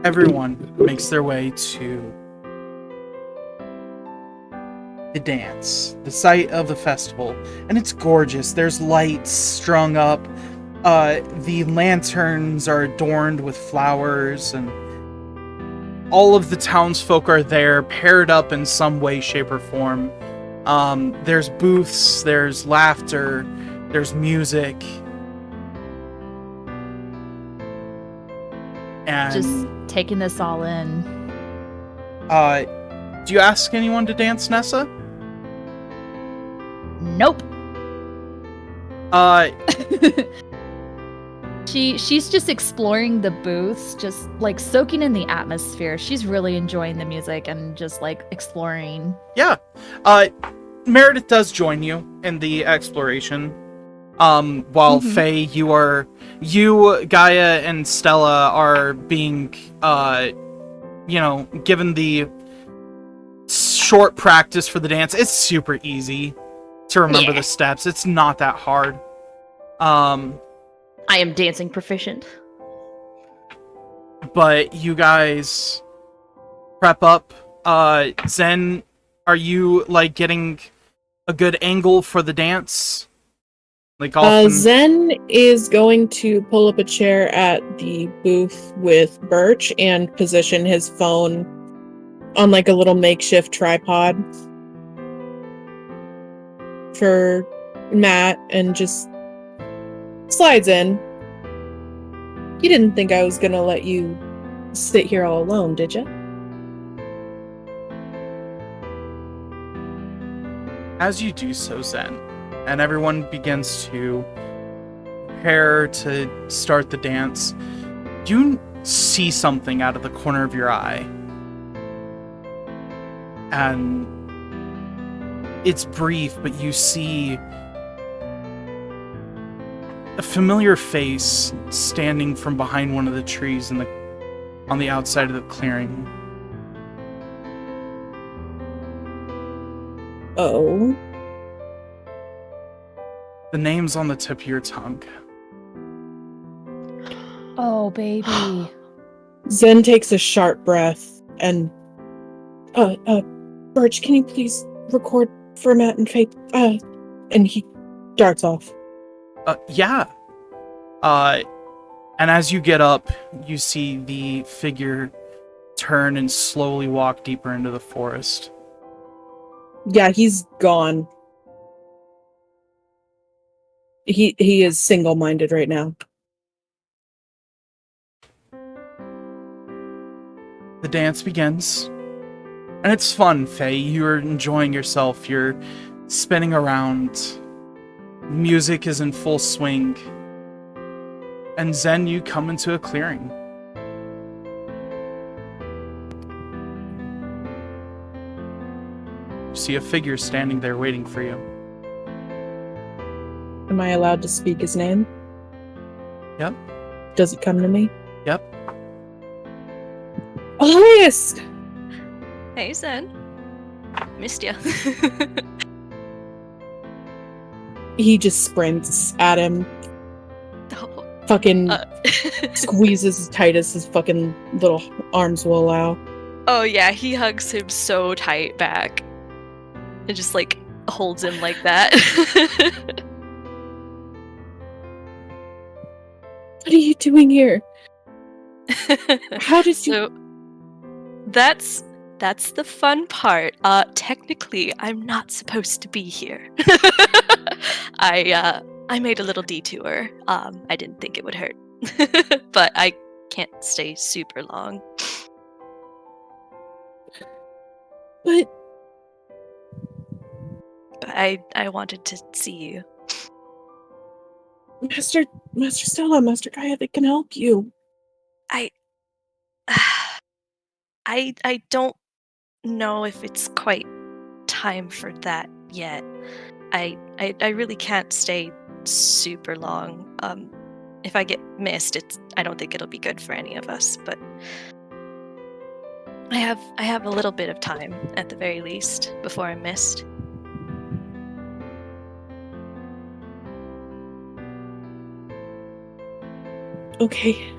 Everyone makes their way to the dance, the site of the festival, and it's gorgeous. There's lights strung up. The lanterns are adorned with flowers, and all of the townsfolk are there, paired up in some way, shape, or form. There's booths, there's laughter, there's music. And Just taking this all in. do you ask anyone to dance, Nessa? Nope. She's just exploring the booths, just like soaking in the atmosphere. She's really enjoying the music and just like exploring. Yeah. Meredith does join you in the exploration. While Faye, you, Gaia, and Stella are being, given the short practice for the dance. It's super easy to remember the steps. It's not that hard. I am dancing proficient. But you guys prep up. Zen, are you, like, getting a good angle for the dance? Like, often... Zen is going to pull up a chair at the booth with Birch and position his phone on like a little makeshift tripod for Matt and just slides in. You didn't think I was gonna let you sit here all alone, did you? As you do so, Zen, and everyone begins to prepare to start the dance, you see something out of the corner of your eye. And it's brief, but you see a familiar face standing from behind one of the trees on the outside of the clearing. Oh. The name's on the tip of your tongue. Oh, baby. Zen takes a sharp breath and Birch, can you please record for Matt and Faith? And he darts off. Yeah. And as you get up, you see the figure turn and slowly walk deeper into the forest. Yeah, he's gone. He is single-minded right now. The dance begins. And it's fun, Faye. You're enjoying yourself. You're spinning around. Music is in full swing. And Zen, you come into a clearing. You see a figure standing there waiting for you. Am I allowed to speak his name? Yep. Does it come to me? Yep. Elias! Hey, Zen. Missed ya. He just sprints at him, Oh, fucking uh, squeezes as tight as his fucking little arms will allow. oh yeah, he hugs him so tight back. And just like holds him like that. What are you doing here? How did you... So that's the fun part. Technically, I'm not supposed to be here. I made a little detour. I didn't think it would hurt. But I can't stay super long. But But I wanted to see you. Master Stella, Master Gaia, they can help you. I don't know if it's quite time for that yet. I really can't stay super long. If I get missed, I don't think it'll be good for any of us, but I have a little bit of time at the very least before I'm missed. Okay.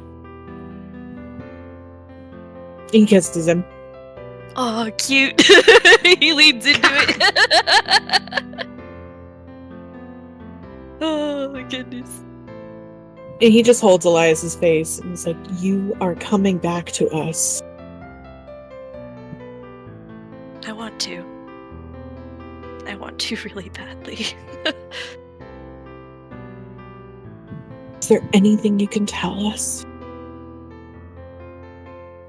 He kisses him. Oh, cute. He leans into it. Oh my goodness. And he just holds Elias's face and he's like, "You are coming back to us." I want to. I want to really badly. Is there anything you can tell us?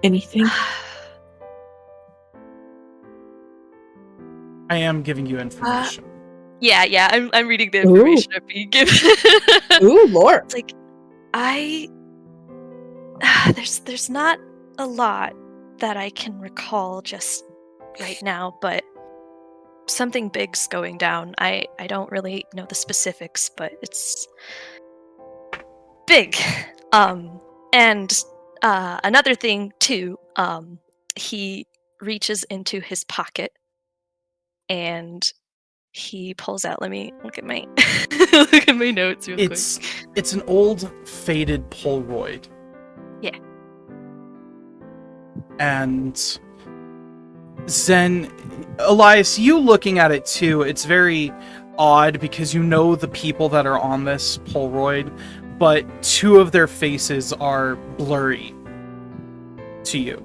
Anything? I am giving you information. Yeah, I'm reading the Ooh. information I'm being given. Ooh, Lord. It's like there's not a lot that I can recall just right now, but something big's going down. I don't really know the specifics, but it's big. And another thing too, he reaches into his pocket and he pulls out, let me look at my look at my notes real quick. It's an old faded Polaroid. Yeah. And Zen, Elias, you looking at it too, it's very odd because you know the people that are on this Polaroid, but two of their faces are blurry to you.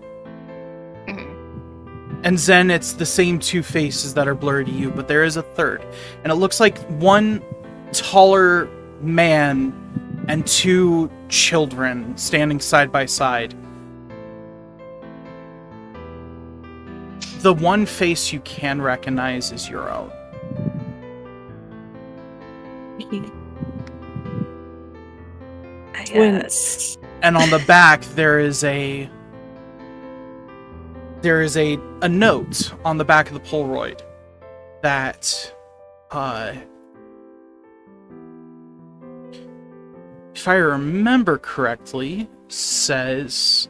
And Zen, it's the same two faces that are blurry to you, but there is a third. And it looks like one taller man and two children standing side by side. The one face you can recognize is your own. Twins. And on the back there is a note on the back of the Polaroid that if I remember correctly says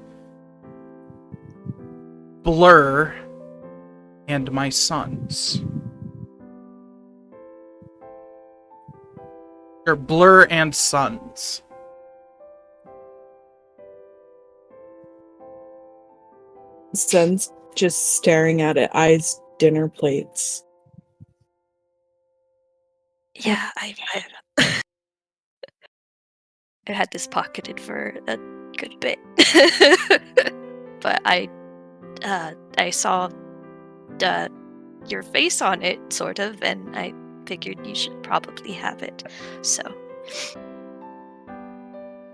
Blur and my sons. Or Blur and Sons. Zen's just staring at it, eyes dinner plates. Yeah, I had this pocketed for a good bit. But I saw your face on it, sort of, and I figured you should probably have it. So,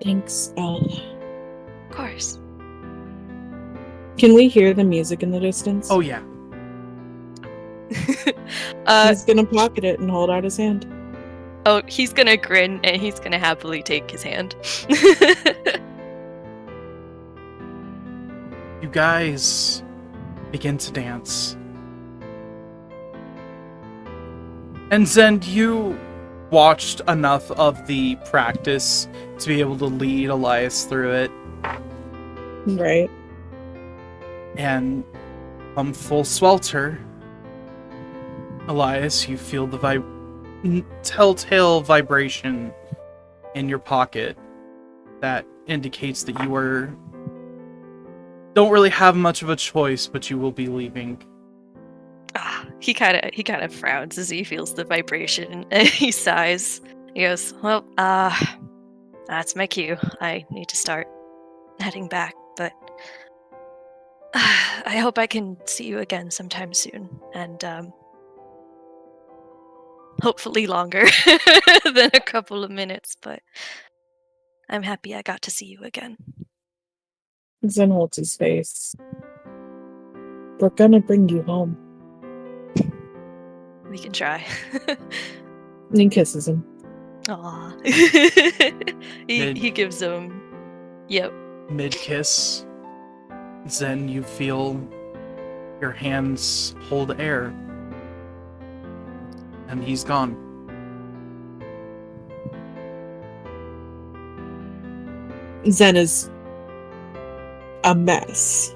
Thanks, Elle. of course. Can we hear the music in the distance? Oh yeah. He's gonna pocket it and hold out his hand. Oh, he's gonna grin and he's gonna happily take his hand. You guys begin to dance. And Zend, you watched enough of the practice to be able to lead Elias through it. Right. And from full swelter, Elias, you feel the telltale vibration in your pocket that indicates that you don't really have much of a choice, but you will be leaving. He kind of frowns as he feels the vibration and he sighs. He goes, "Well, that's my cue. I need to start heading back, but I hope I can see you again sometime soon, and hopefully longer than a couple of minutes, but I'm happy I got to see you again." Zen holds his face. We're gonna bring you home. We can try. And he kisses him. Aw. he gives him. Yep. Mid-kiss, Zen, you feel your hands hold air. And he's gone. Zen is a mess.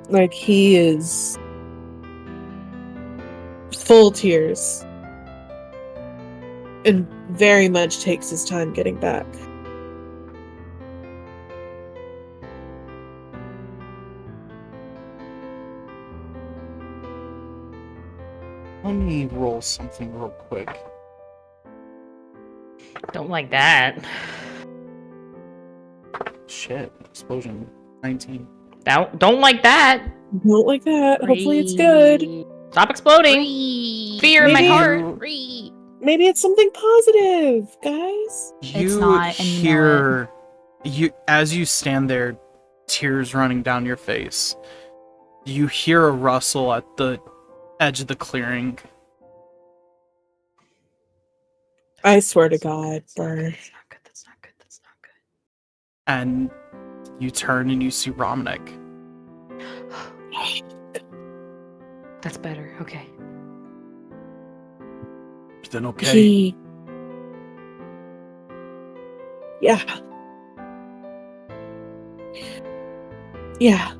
Like, he is full tears and very much takes his time getting back. Let me roll something real quick. Don't like that. Shit, explosion. 19. Don't like that. Don't like that. Hopefully it's good. Stop exploding. Fear in my Maybe- heart. Maybe it's something positive, guys. It's not, and you know you as you stand there, tears running down your face. You hear a rustle at the edge of the clearing. I swear to God, Burr. That's not good. That's not good. That's not good. And you turn and you see Romnick. That's better. Okay. Then okay. Yeah. Yeah.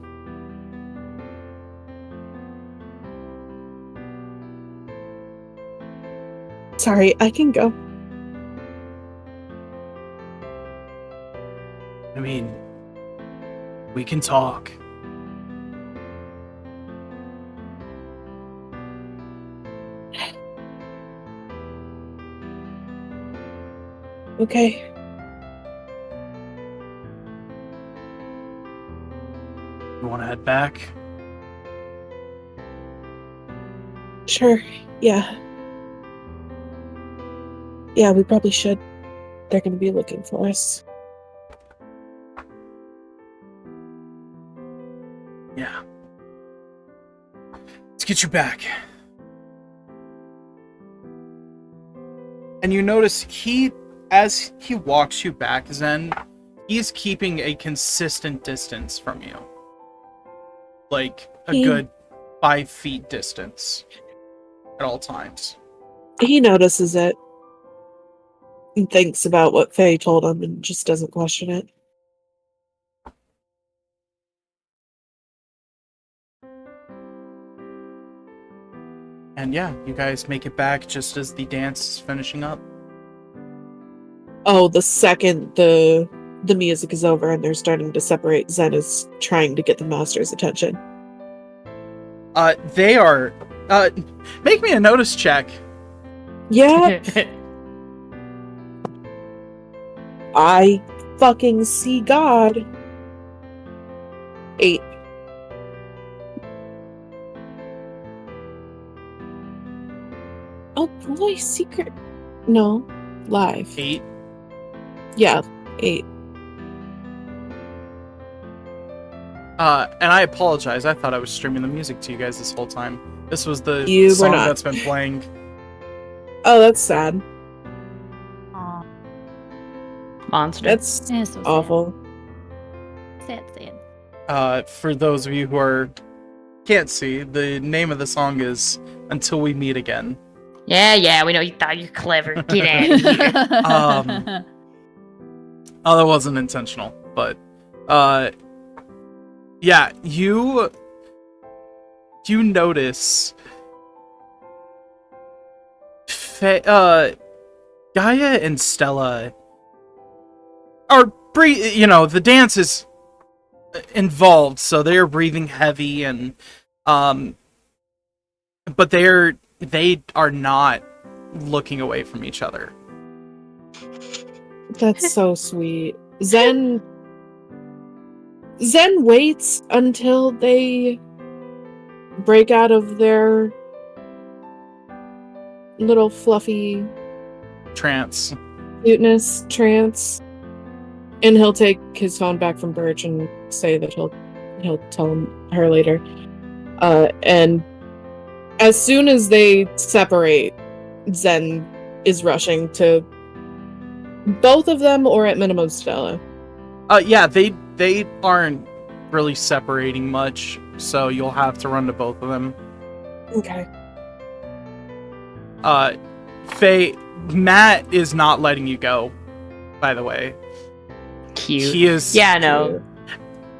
Sorry, I can go. I mean, we can talk. Okay. You want to head back? Sure. Yeah. Yeah, we probably should. They're gonna be looking for us. Yeah. Let's get you back. And you notice as he walks you back, Zen, he's keeping a consistent distance from you. Like a good 5 feet distance at all times. He notices it and thinks about what Faye told him and just doesn't question it. And yeah, you guys make it back just as the dance is finishing up. Oh, the second the music is over and they're starting to separate, Zen is trying to get the master's attention. They are make me a notice check. Yeah, I fucking see God. 8. Oh boy, secret. No. live. 8. Yeah, 8. And I apologize. I thought I was streaming the music to you guys this whole time. This was the You were song not. that's been playing. Oh, that's sad. Aw, Monster. That's it's so awful. sad. Sad. For those of you who can't see, the name of the song is "Until We Meet Again." Yeah, we know you thought you're clever. Get out of here. Oh, that wasn't intentional, but yeah, you notice Gaia and Stella are the dance is involved, so they're breathing heavy and but they are not looking away from each other. That's so sweet. Zen waits until they break out of their little fluffy Trance. cuteness trance, and he'll take his phone back from Birch and say that he'll tell her later. And as soon as they separate, Zen is rushing to both of them, or at minimum Stella. Yeah, they aren't really separating much, so you'll have to run to both of them. Okay. Faye, Matt is not letting you go, by the way. Cute. He is Yeah, no.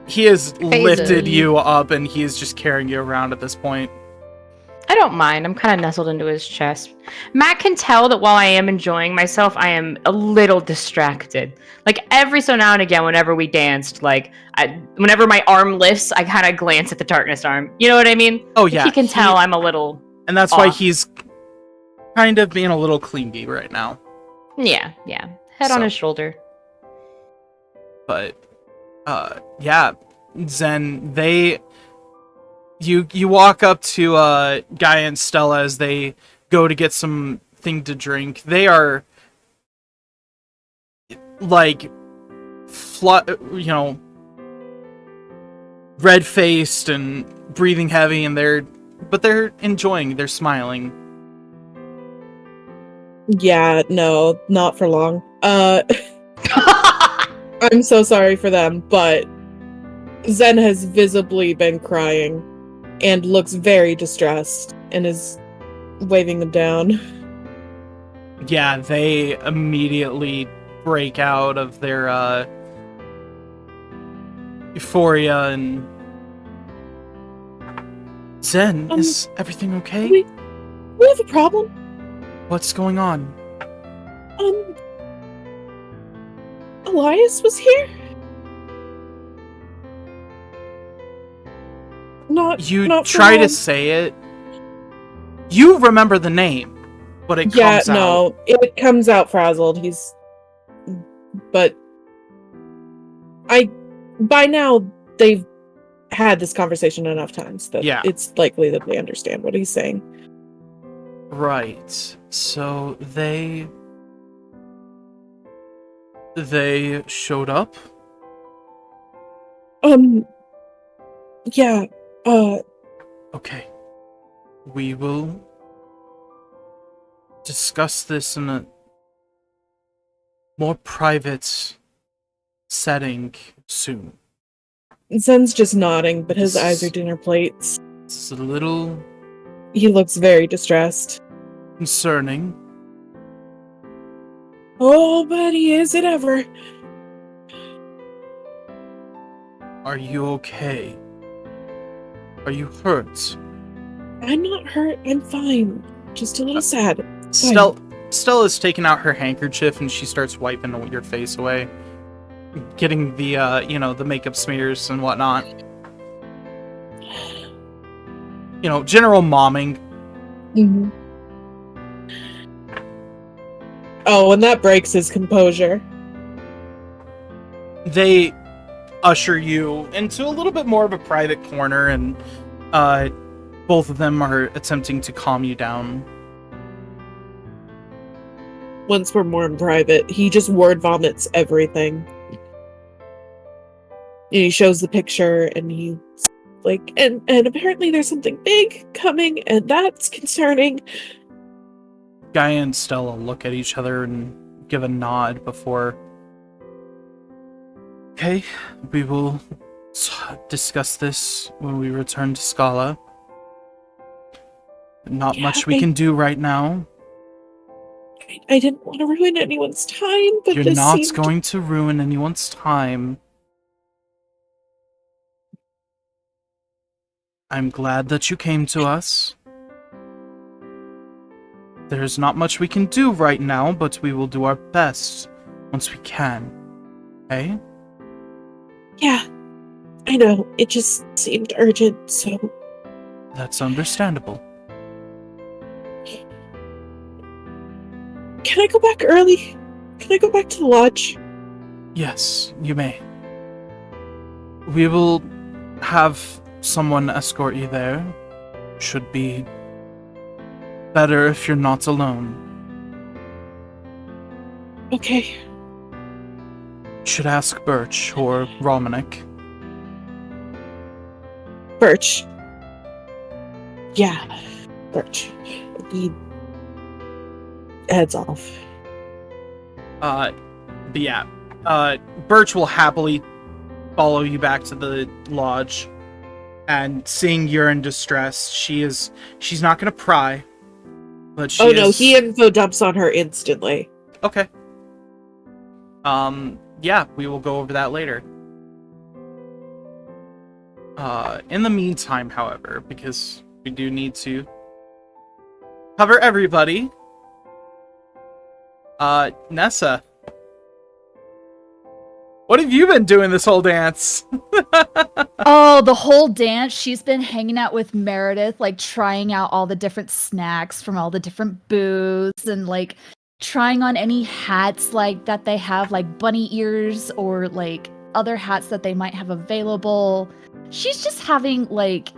He has Faye's lifted a- you up and he is just carrying you around at this point. I don't mind. I'm kind of nestled into his chest. Matt can tell that while I am enjoying myself, I am a little distracted. Like every so now and again, whenever we danced, whenever my arm lifts, I kind of glance at the darkness arm. You know what I mean? Oh Like, yeah, he can tell I'm a little. and that's why off. he's kind of being a little clingy right now. Yeah. Head on So. his shoulder. But yeah, Zen, you walk up to Gaia and Stella as they go to get something to drink. They are like red-faced and breathing heavy, and they're enjoying, they're smiling. Yeah, no, not for long. I'm so sorry for them, but Zen has visibly been crying and looks very distressed and is waving them down. Yeah, they immediately break out of their euphoria and Zen, is everything okay? We have a problem. What's going on? Elias was here? You not for try to long. say it. You remember the name, but it comes out. No, it comes out frazzled. But by now they've had this conversation enough times that it's likely that they understand what he's saying. Right. So they showed up? Yeah, Okay. We will discuss this in a more private setting soon. Zen's just nodding, but his eyes are dinner plates. It's a little He looks very distressed. concerning. Oh, buddy, is it ever? Are you okay? Are you hurt? I'm not hurt. I'm fine. Just a little sad. Stella's taking out her handkerchief and she starts wiping your face away, getting the the makeup smears and whatnot. General momming. Mm-hmm. Oh, and that breaks his composure. They usher you into a little bit more of a private corner, and both of them are attempting to calm you down. once we're more in private. He just word vomits everything. And he shows the picture, and he's like, and apparently there's something big coming, and that's concerning. Gaia and Stella look at each other and give a nod before. Okay, we will discuss this when we return to Scala. Not much we can do right now. I didn't want to ruin anyone's time, but You're this not seemed... going to ruin anyone's time. I'm glad that you came to us. There's not much we can do right now, but we will do our best once we can. Okay? Yeah, I know. It just seemed urgent, so... That's understandable. Can I go back early? Can I go back to the lodge? Yes, you may. We will have someone escort you there. Should be better if you're not alone. Okay. Should ask Birch or Romanic. Birch. Yeah, Birch. He heads off. But yeah, Birch will happily follow you back to the lodge. And seeing you're in distress, she's not gonna pry, but she no, he info dumps on her instantly. Okay. Yeah, we will go over that later. In the meantime, however, because we do need to cover everybody, Nessa, what have you been doing this whole dance? Oh, the whole dance, she's been hanging out with Meredith, like trying out all the different snacks from all the different booths and like trying on any hats like that they have, like bunny ears or like other hats that they might have available. She's just having like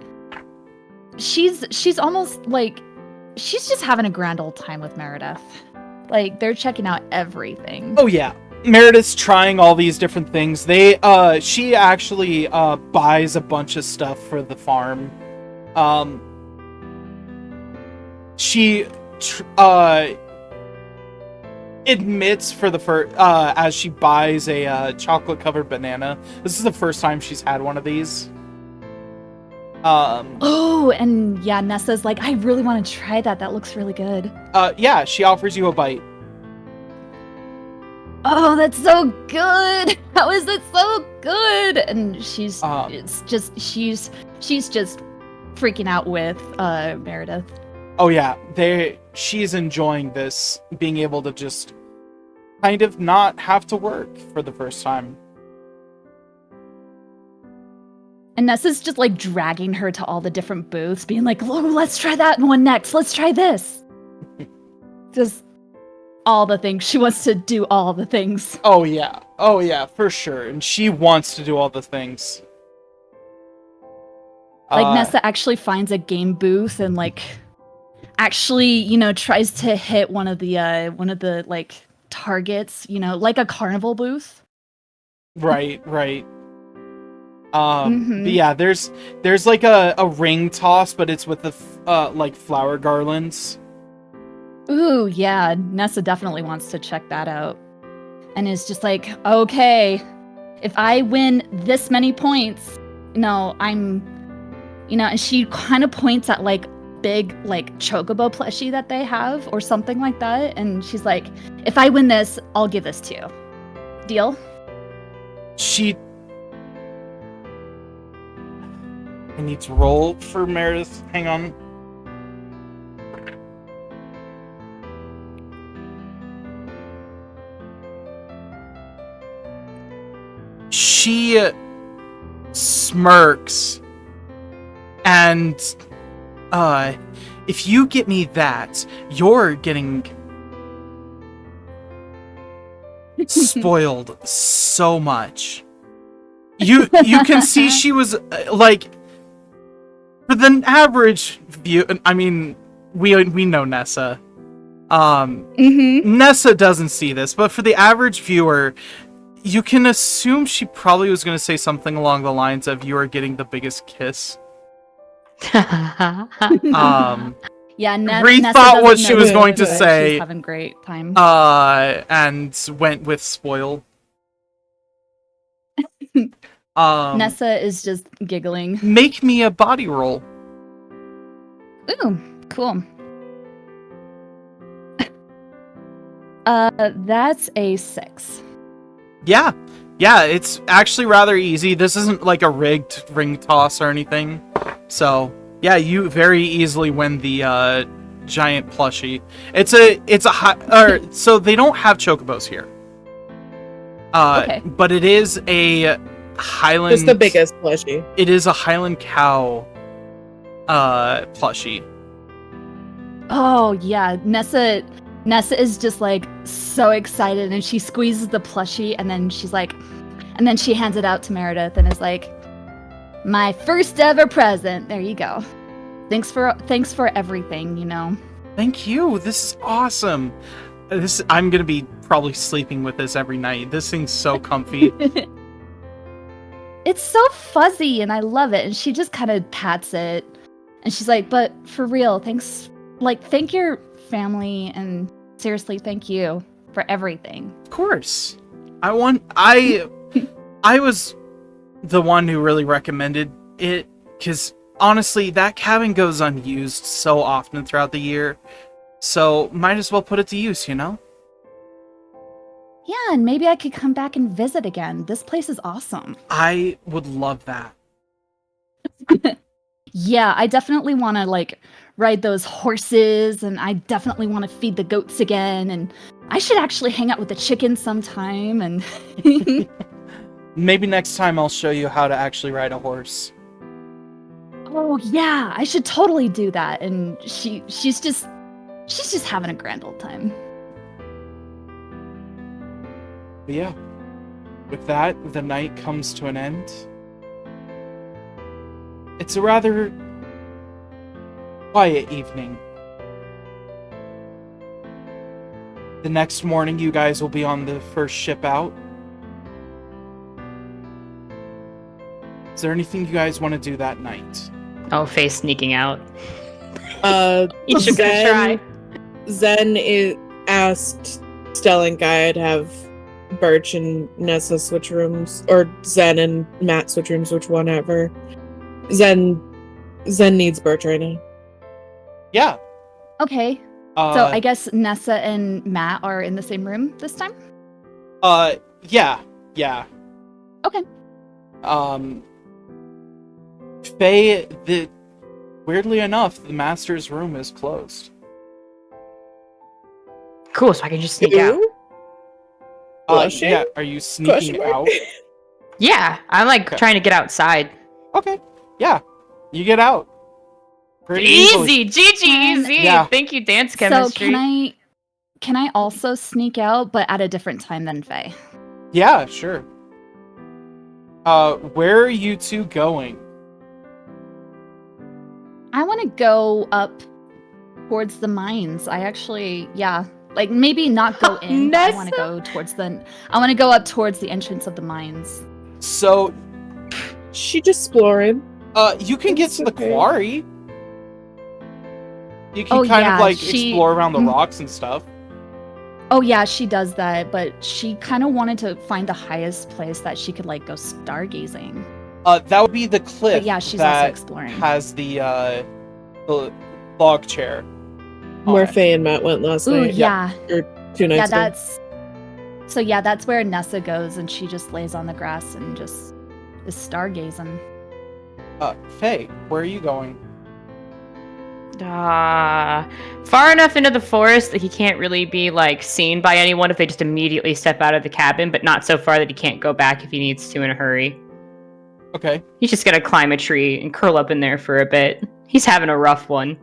she's almost like she's just having a grand old time with Meredith. Like they're checking out everything. Oh yeah. Meredith's trying all these different things. She actually buys a bunch of stuff for the farm. She admits for the first as she buys a chocolate covered banana. This is the first time she's had one of these. Oh, and yeah, Nessa's like, I really want to try that. That looks really good. Yeah, she offers you a bite. Oh, that's so good. How is it so good? And she's just freaking out with Meredith. Oh yeah, she's enjoying this, being able to just kind of not have to work for the first time. And Nessa's just like dragging her to all the different booths, being like, "Oh, let's try that one next. Let's try this." Just all the things. She wants to do all the things. Oh yeah, for sure. And she wants to do all the things. Like Nessa actually finds a game booth and like actually, tries to hit one of the like targets, like a carnival booth. Right. But yeah, there's like a ring toss, but it's with the like flower garlands. Ooh, yeah, Nessa definitely wants to check that out. And is just like, okay, if I win this many points, and she kind of points at like big like chocobo plushie that they have or something like that. And she's like, if I win this, I'll give this to you. Deal? I need to roll for Meredith. Hang on. She smirks and if you get me that, you're getting spoiled so much. You can see she was like, for the average view. I mean, we know Nessa. Mm-hmm. Nessa doesn't see this, but for the average viewer, you can assume she probably was going to say something along the lines of "You are getting the biggest kiss." Yeah, Rethought Nessa doesn't what she know was the going to name, but say. She's having a great time. And went with spoiled. Nessa is just giggling. Make me a body roll. Ooh, cool. That's a 6. Yeah, it's actually rather easy. This isn't like a rigged ring toss or anything. So yeah, you very easily win the giant plushie. It's a high, so they don't have chocobos here. Okay. But it is a Highland. Just the biggest plushie. It is a Highland cow plushie. Oh yeah, Nessa is just like so excited, and she squeezes the plushie, and then she hands it out to Meredith, and is like, "My first ever present. There you go. Thanks for everything. You know." Thank you. This is awesome. I'm gonna be probably sleeping with this every night. This thing's so comfy. It's so fuzzy, and I love it. And she just kind of pats it, and she's like, "But for real, thanks. Like, thank your family, and seriously, thank you for everything." Of course. I was the one who really recommended it, because honestly, that cabin goes unused so often throughout the year. So might as well put it to use, you know? Yeah, and maybe I could come back and visit again. This place is awesome. I would love that. Yeah, I definitely want to like ride those horses, and I definitely want to feed the goats again, and I should actually hang out with the chickens sometime, and Maybe next time I'll show you how to actually ride a horse. oh yeah, I should totally do that. And she's just having a grand old time. But yeah, with that, the night comes to an end. It's a rather quiet evening. The next morning, you guys will be on the first ship out. Is there anything you guys want to do that night? Oh, Faye sneaking out. You should go try. Zen asked Stella and Gaia to have Birch and Nessa switch rooms, or Zen and Matt switch rooms, which one ever. Zen needs Birch right now. Yeah. Okay, so I guess Nessa and Matt are in the same room this time? Yeah. Okay. Faye, weirdly enough, the master's room is closed. Cool, so I can just sneak out. Ooh. Blushing? Yeah, are you sneaking out? Yeah, I'm like Okay. trying to get outside. Okay, yeah, you get out. Pretty Easy, GG, Can- easy. Yeah. Thank you, dance So chemistry. can I also sneak out, but at a different time than Faye? Yeah, sure. Where are you two going? I want to go up towards the mines. I actually, yeah, like maybe not go in. But I want to go I want to go up towards the entrance of the mines. So, She just exploring. you can get It's to the okay. quarry. You can Oh, kind yeah, of like she- explore around the Mhm. rocks and stuff. Oh yeah, she does that, but she kind of wanted to find the highest place that she could like go stargazing. That would be the cliff. But yeah, she's also that exploring. has the log chair. on Where it. Faye and Matt went last Ooh, night. yeah. 2 nights Yeah, ago. that's where Nessa goes, and she just lays on the grass and just is stargazing. Faye, where are you going? Far enough into the forest that he can't really be like seen by anyone if they just immediately step out of the cabin, but not so far that he can't go back if he needs to in a hurry. Okay. He's just gonna climb a tree and curl up in there for a bit. He's having a rough one.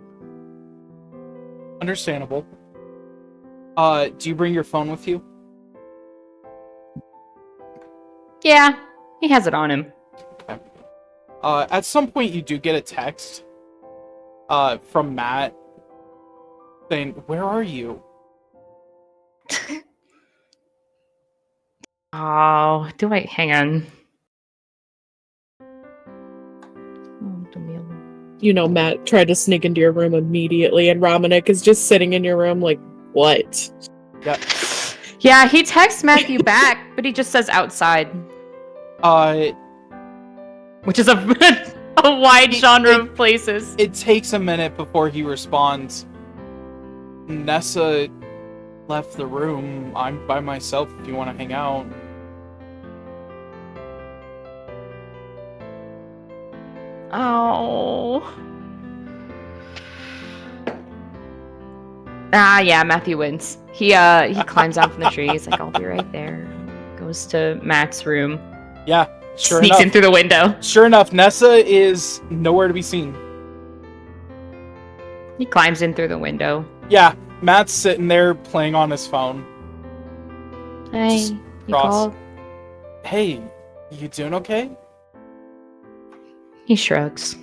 Understandable. Do you bring your phone with you? Yeah, he has it on him. At some point you do get a text from Matt saying, "Where are you?" Oh, do I hang on? Oh, Camille. You know, Matt tried to sneak into your room immediately, and Ramanik is just sitting in your room like, what? Yeah, he texts Matthew back, but he just says outside, which is a a wide genre of places. It takes a minute before he responds. Nessa left the room. I'm by myself if you want to hang out. Oh. Ah, yeah, Matthew wins. He climbs down from the tree. He's like, I'll be right there. Goes to Matt's room. Yeah, sure Sneaks enough. in through the window. Sure enough, Nessa is nowhere to be seen. He climbs in through the window. Yeah, Matt's sitting there playing on his phone. Hey, Just you cross. called? Hey, you doing okay? He shrugs.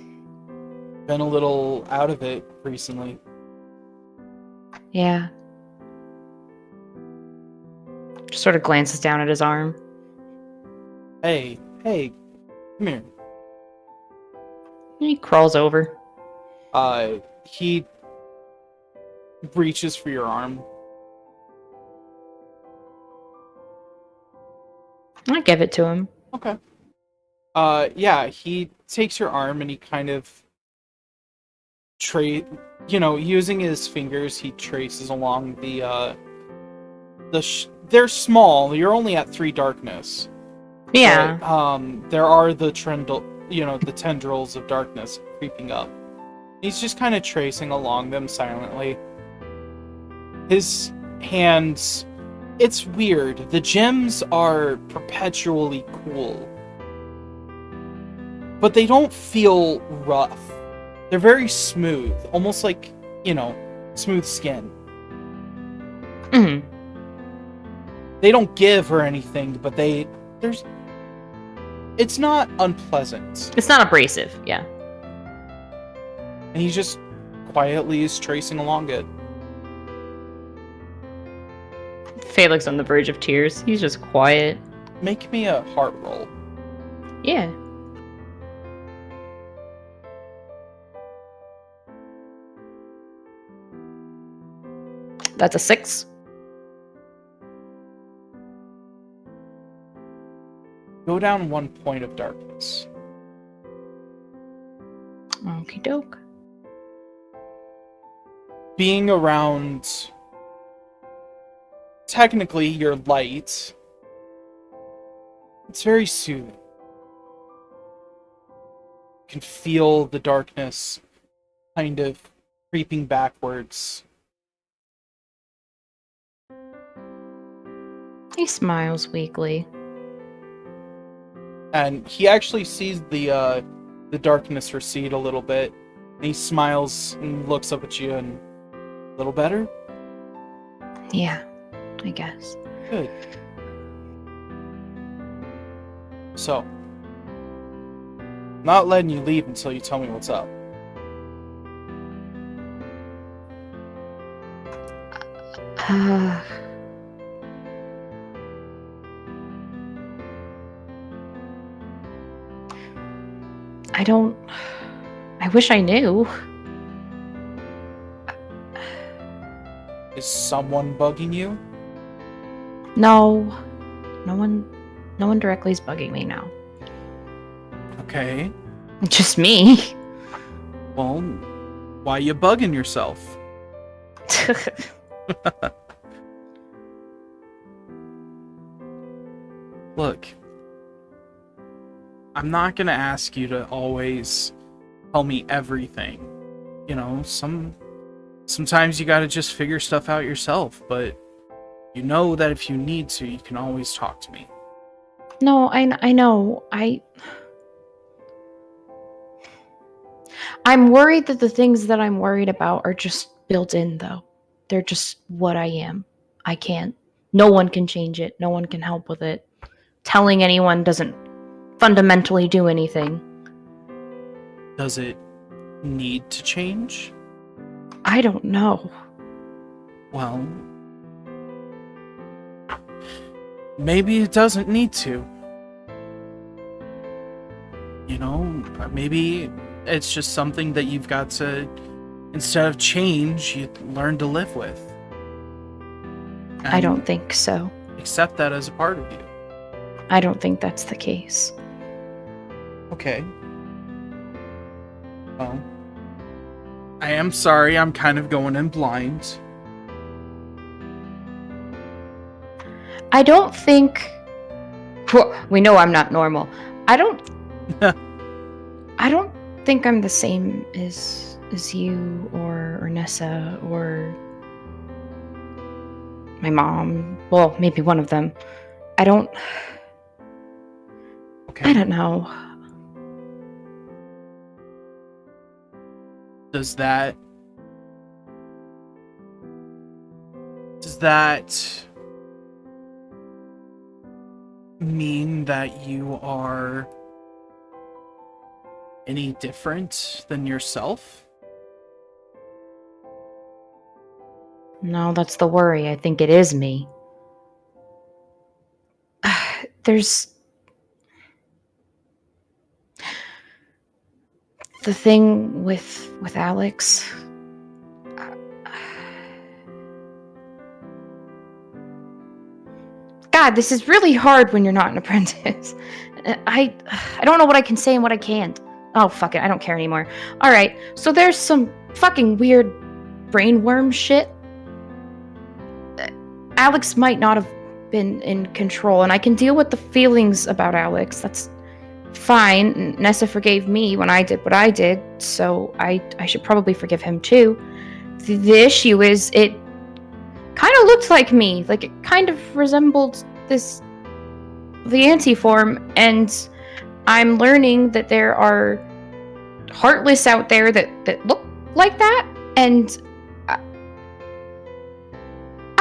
Been a little out of it recently. Yeah. Just sort of glances down at his arm. Hey, come here. He crawls over. He reaches for your arm. I give it to him. Okay. Yeah, he takes your arm and he kind of using his fingers, he traces along they're small. You're only at 3 darkness. Yeah. But, there are the tendrils of darkness creeping up. He's just kind of tracing along them silently. His hands, it's weird. The gems are perpetually cool. But they don't feel rough. They're very smooth, almost like, smooth skin. Mm-hmm. They don't give or anything, but it's not unpleasant. It's not abrasive, yeah. And he just quietly is tracing along it. Felix on the verge of tears. He's just quiet. Make me a heart roll. Yeah. That's a 6. Go down 1 point of darkness. Okie doke. Being around, technically, your light, it's very soothing. You can feel the darkness kind of creeping backwards. He smiles weakly. And he actually sees the darkness recede a little bit. And he smiles and looks up at you and, a little better? Yeah, I guess. Good. So, not letting you leave until you tell me what's up. I wish I knew. Is someone bugging you? No. No one directly is bugging me now. Okay. Just me. Well, why you bugging yourself? Look, I'm not gonna ask you to always tell me everything. Sometimes you gotta just figure stuff out yourself, but you know that if you need to, you can always talk to me. No, I know. I'm worried that the things that I'm worried about are just built in, though. They're just what I am. I can't. No one can change it. No one can help with it. Telling anyone doesn't fundamentally do anything. Does it need to change? I don't know. Well, maybe it doesn't need to. Maybe it's just something that you've got to, instead of change, you learn to live with. I And don't think so. accept that as a part of you. I don't think that's the case. Okay. Well, I am sorry, I'm kind of going in blind. I don't think. Well, we know I'm not normal. I don't think I'm the same as you or Nessa or my mom. Well, maybe one of them. I don't know. Does that mean that you are any different than yourself? No, that's the worry. I think it is me. There's the thing with Alex. God, this is really hard when you're not an apprentice. I don't know what I can say and what I can't. Oh, fuck it. I don't care anymore. All right. So there's some fucking weird brainworm shit. Alex might not have been in control, and I can deal with the feelings about Alex. That's fine. Nessa forgave me when I did what I did, so I should probably forgive him too. The issue is it kind of looked like me. Like, it kind of resembled the anti-form, and I'm learning that there are heartless out there that look like that, and I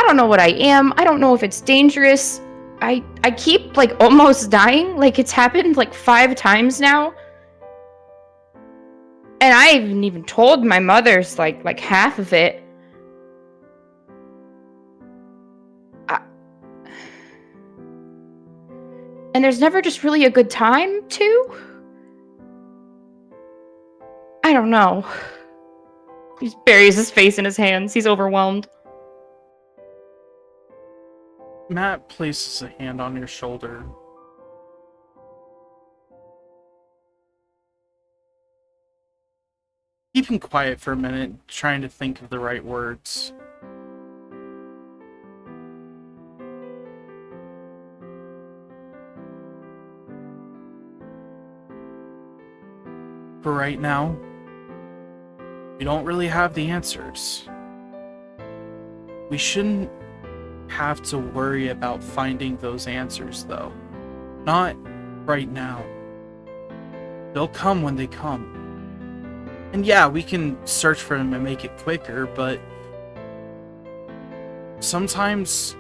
don't know what I am. I don't know if it's dangerous. I keep, like, almost dying. Like, it's happened, like, 5 times now. And I haven't even told my mother's, like half of it. And there's never just really a good time, too? I don't know. He just buries his face in his hands. He's overwhelmed. Matt places a hand on your shoulder. Keeping quiet for a minute, trying to think of the right words. For right now, we don't really have the answers. We shouldn't have to worry about finding those answers, though. Not right now. They'll come when they come. And yeah, we can search for them and make it quicker, but sometimes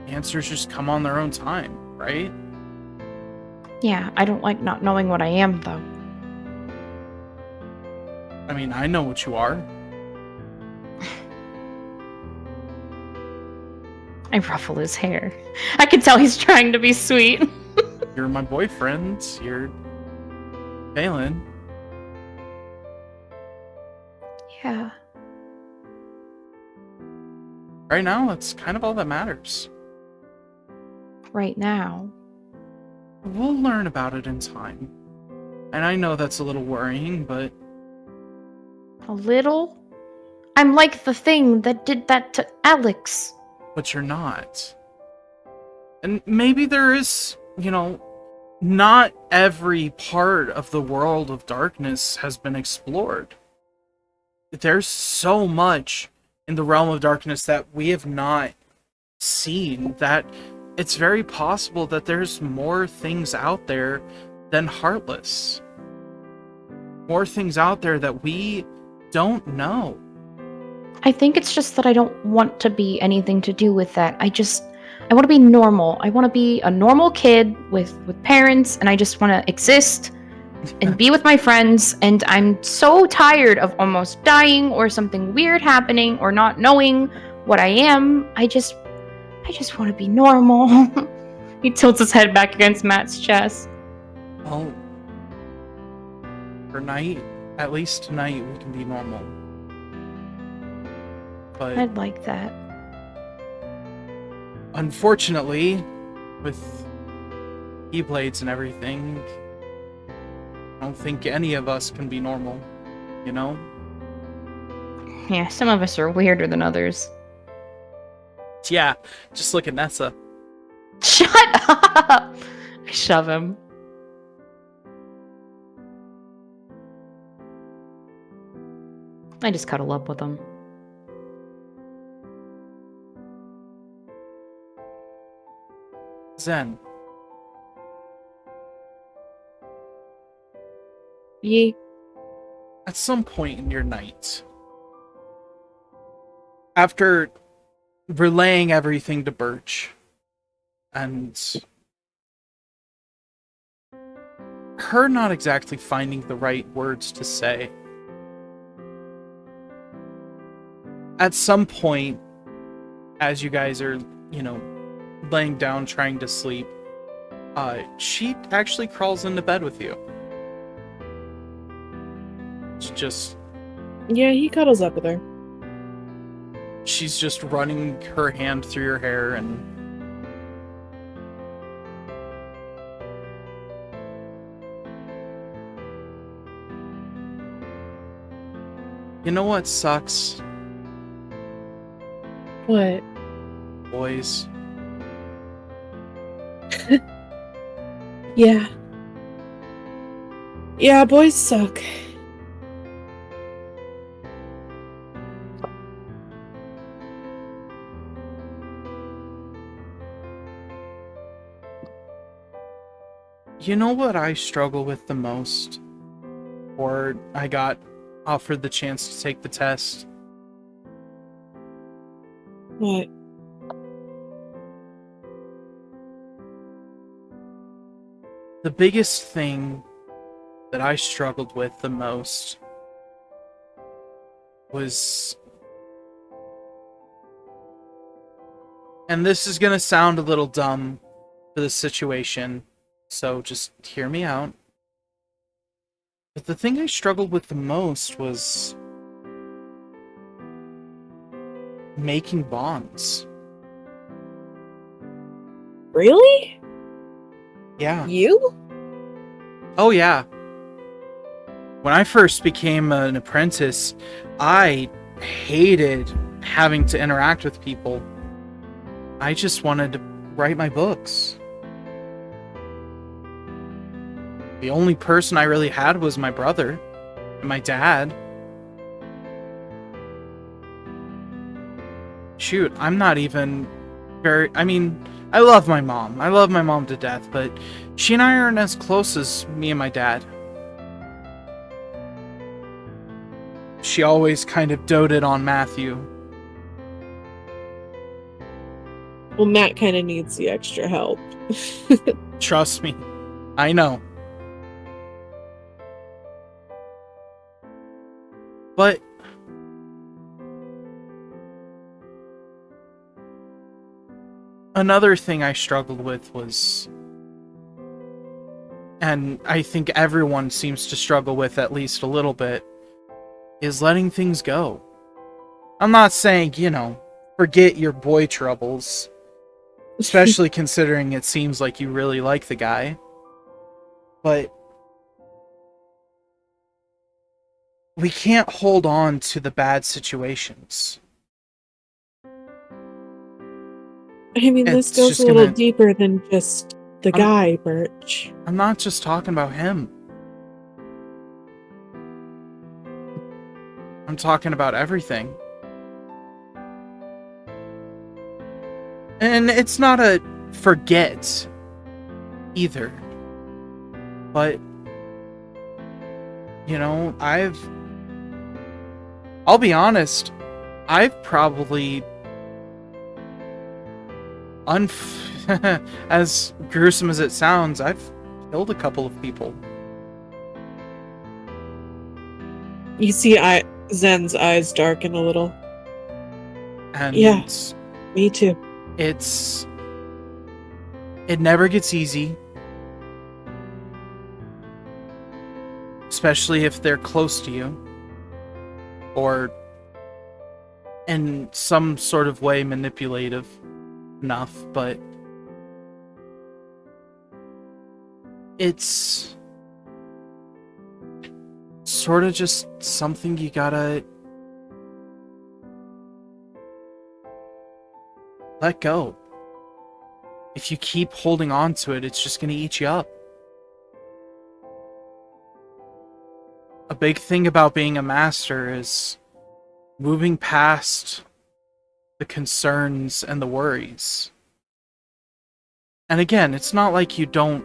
answers just come on their own time, right? Yeah, I don't like not knowing what I am, though. I mean, I know what you are. I ruffle his hair. I can tell he's trying to be sweet. You're my boyfriend. You're Valen. Yeah. Right now, that's kind of all that matters. Right now. We'll learn about it in time. And I know that's a little worrying, but... A little? I'm like the thing that did that to Alex. But you're not. And maybe there is, not every part of the world of darkness has been explored. There's so much in the realm of darkness that we have not seen, that it's very possible that there's more things out there than Heartless. More things out there that we don't know. I think it's just that I don't want to be anything to do with that. I want to be normal. I want to be a normal kid with parents, and I just want to exist and be with my friends, and I'm so tired of almost dying or something weird happening or not knowing what I am. I I just want to be normal. He tilts his head back against Matt's chest. Well, for night, at least tonight, we can be normal. But I'd like that. unfortunately, with keyblades and everything, I don't think any of us can be normal, you know? Yeah, some of us are weirder than others. Yeah, just look at Nessa. Shut up! I shove him. I just cuddle up with him. Zen, Ye. at some point in your night, after relaying everything to Birch, and her not exactly finding the right words to say, at some point, as you guys are, laying down trying to sleep, she actually crawls into bed with you. It's just, Yeah, he cuddles up with her. she's just running her hand through your hair and you know what sucks, What? boys? Yeah. Yeah, boys suck. You know what I struggle with the most? Or I got offered the chance to take the test? What? The biggest thing that I struggled with the most was, and this is gonna sound a little dumb for the situation, so just hear me out. But the thing I struggled with the most was making bonds. Really? Yeah. You? Oh, yeah. When I first became an apprentice, I hated having to interact with people. I just wanted to write my books. The only person I really had was my brother and my dad. Shoot, I'm not even I love my mom. I love my mom to death, but she and I aren't as close as me and my dad. She always kind of doted on Matthew. Well, Matt kind of needs the extra help. Trust me, I know. But another thing I struggled with was, and I think everyone seems to struggle with at least a little bit, is letting things go. I'm not saying, forget your boy troubles, especially considering it seems like you really like the guy. But we can't hold on to the bad situations. I mean, this It's goes just a little gonna- deeper than just the guy, Birch. I'm not just talking about him. I'm talking about everything. And it's not a forget either. But, I'll be honest, I've probably, as gruesome as it sounds, I've killed a couple of people. You see Zen's eyes darken a little. And Yeah. Me too. It never gets easy. Especially if they're close to you. Or in some sort of way manipulative enough, but it's sort of just something you gotta let go. If you keep holding on to it, it's just gonna eat you up. A big thing about being a master is moving past the concerns and the worries. And again, it's not like you don't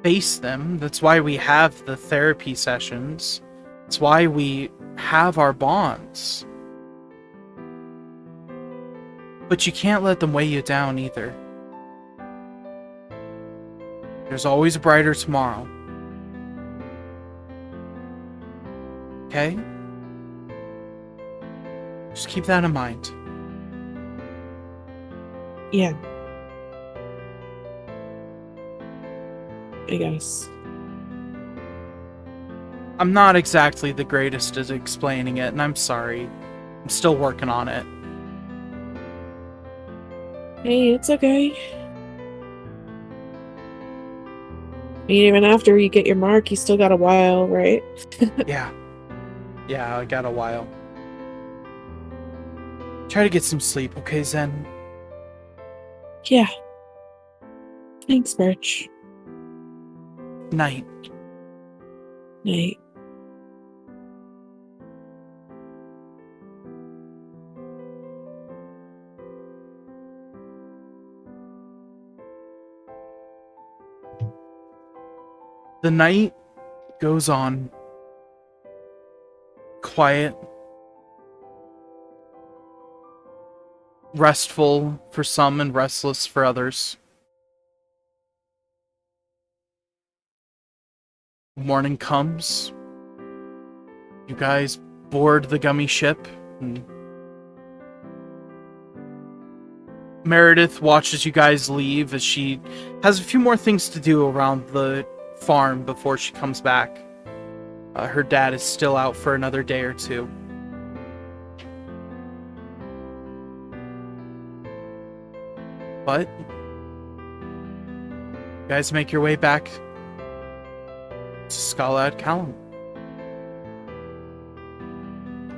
face them. That's why we have the therapy sessions. It's why we have our bonds. But you can't let them weigh you down either. There's always a brighter tomorrow. Okay? Just keep that in mind. Yeah. I guess. I'm not exactly the greatest at explaining it, and I'm sorry. I'm still working on it. Hey, it's okay. I mean, even after you get your mark, you still got a while, right? Yeah. Yeah, I got a while. Try to get some sleep, okay, Zen? Yeah. Thanks, Birch. Night. Night. The night goes on. Quiet. Restful for some and restless for others. Morning comes. You guys board the gummy ship. And Meredith watches you guys leave as she has a few more things to do around the farm before she comes back. Her dad is still out for another day or two. But you guys make your way back to Scalad Callum.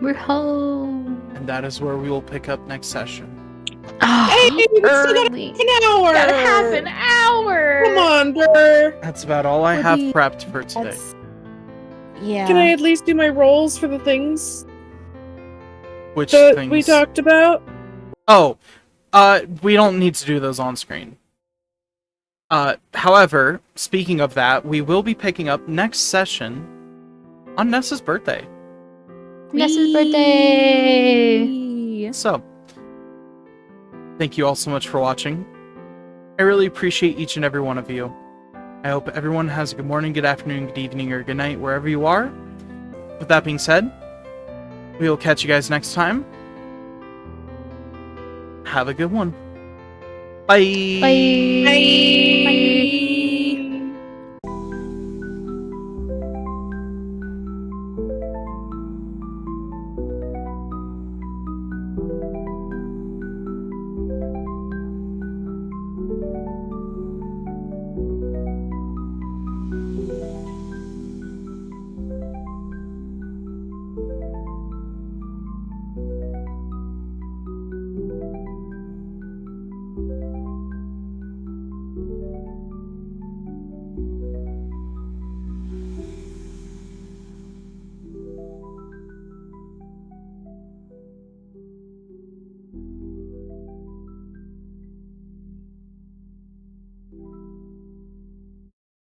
We're home. And that is where we will pick up next session. Oh, Hey, we still got early. an hour! Got half an hour. Come on, Burr! That's about all I Would have be- prepped for today. That's... Yeah. Can I at least do my rolls for the things Which that things? we talked about? Oh, we don't need to do those on screen. However, speaking of that, we will be picking up next session on Nessa's birthday. Nessa's birthday. Whee! So, thank you all so much for watching. I really appreciate each and every one of you. I hope everyone has a good morning, good afternoon, good evening, or good night, wherever you are. With that being said, we will catch you guys next time. Have a good one. Bye. Bye. Bye.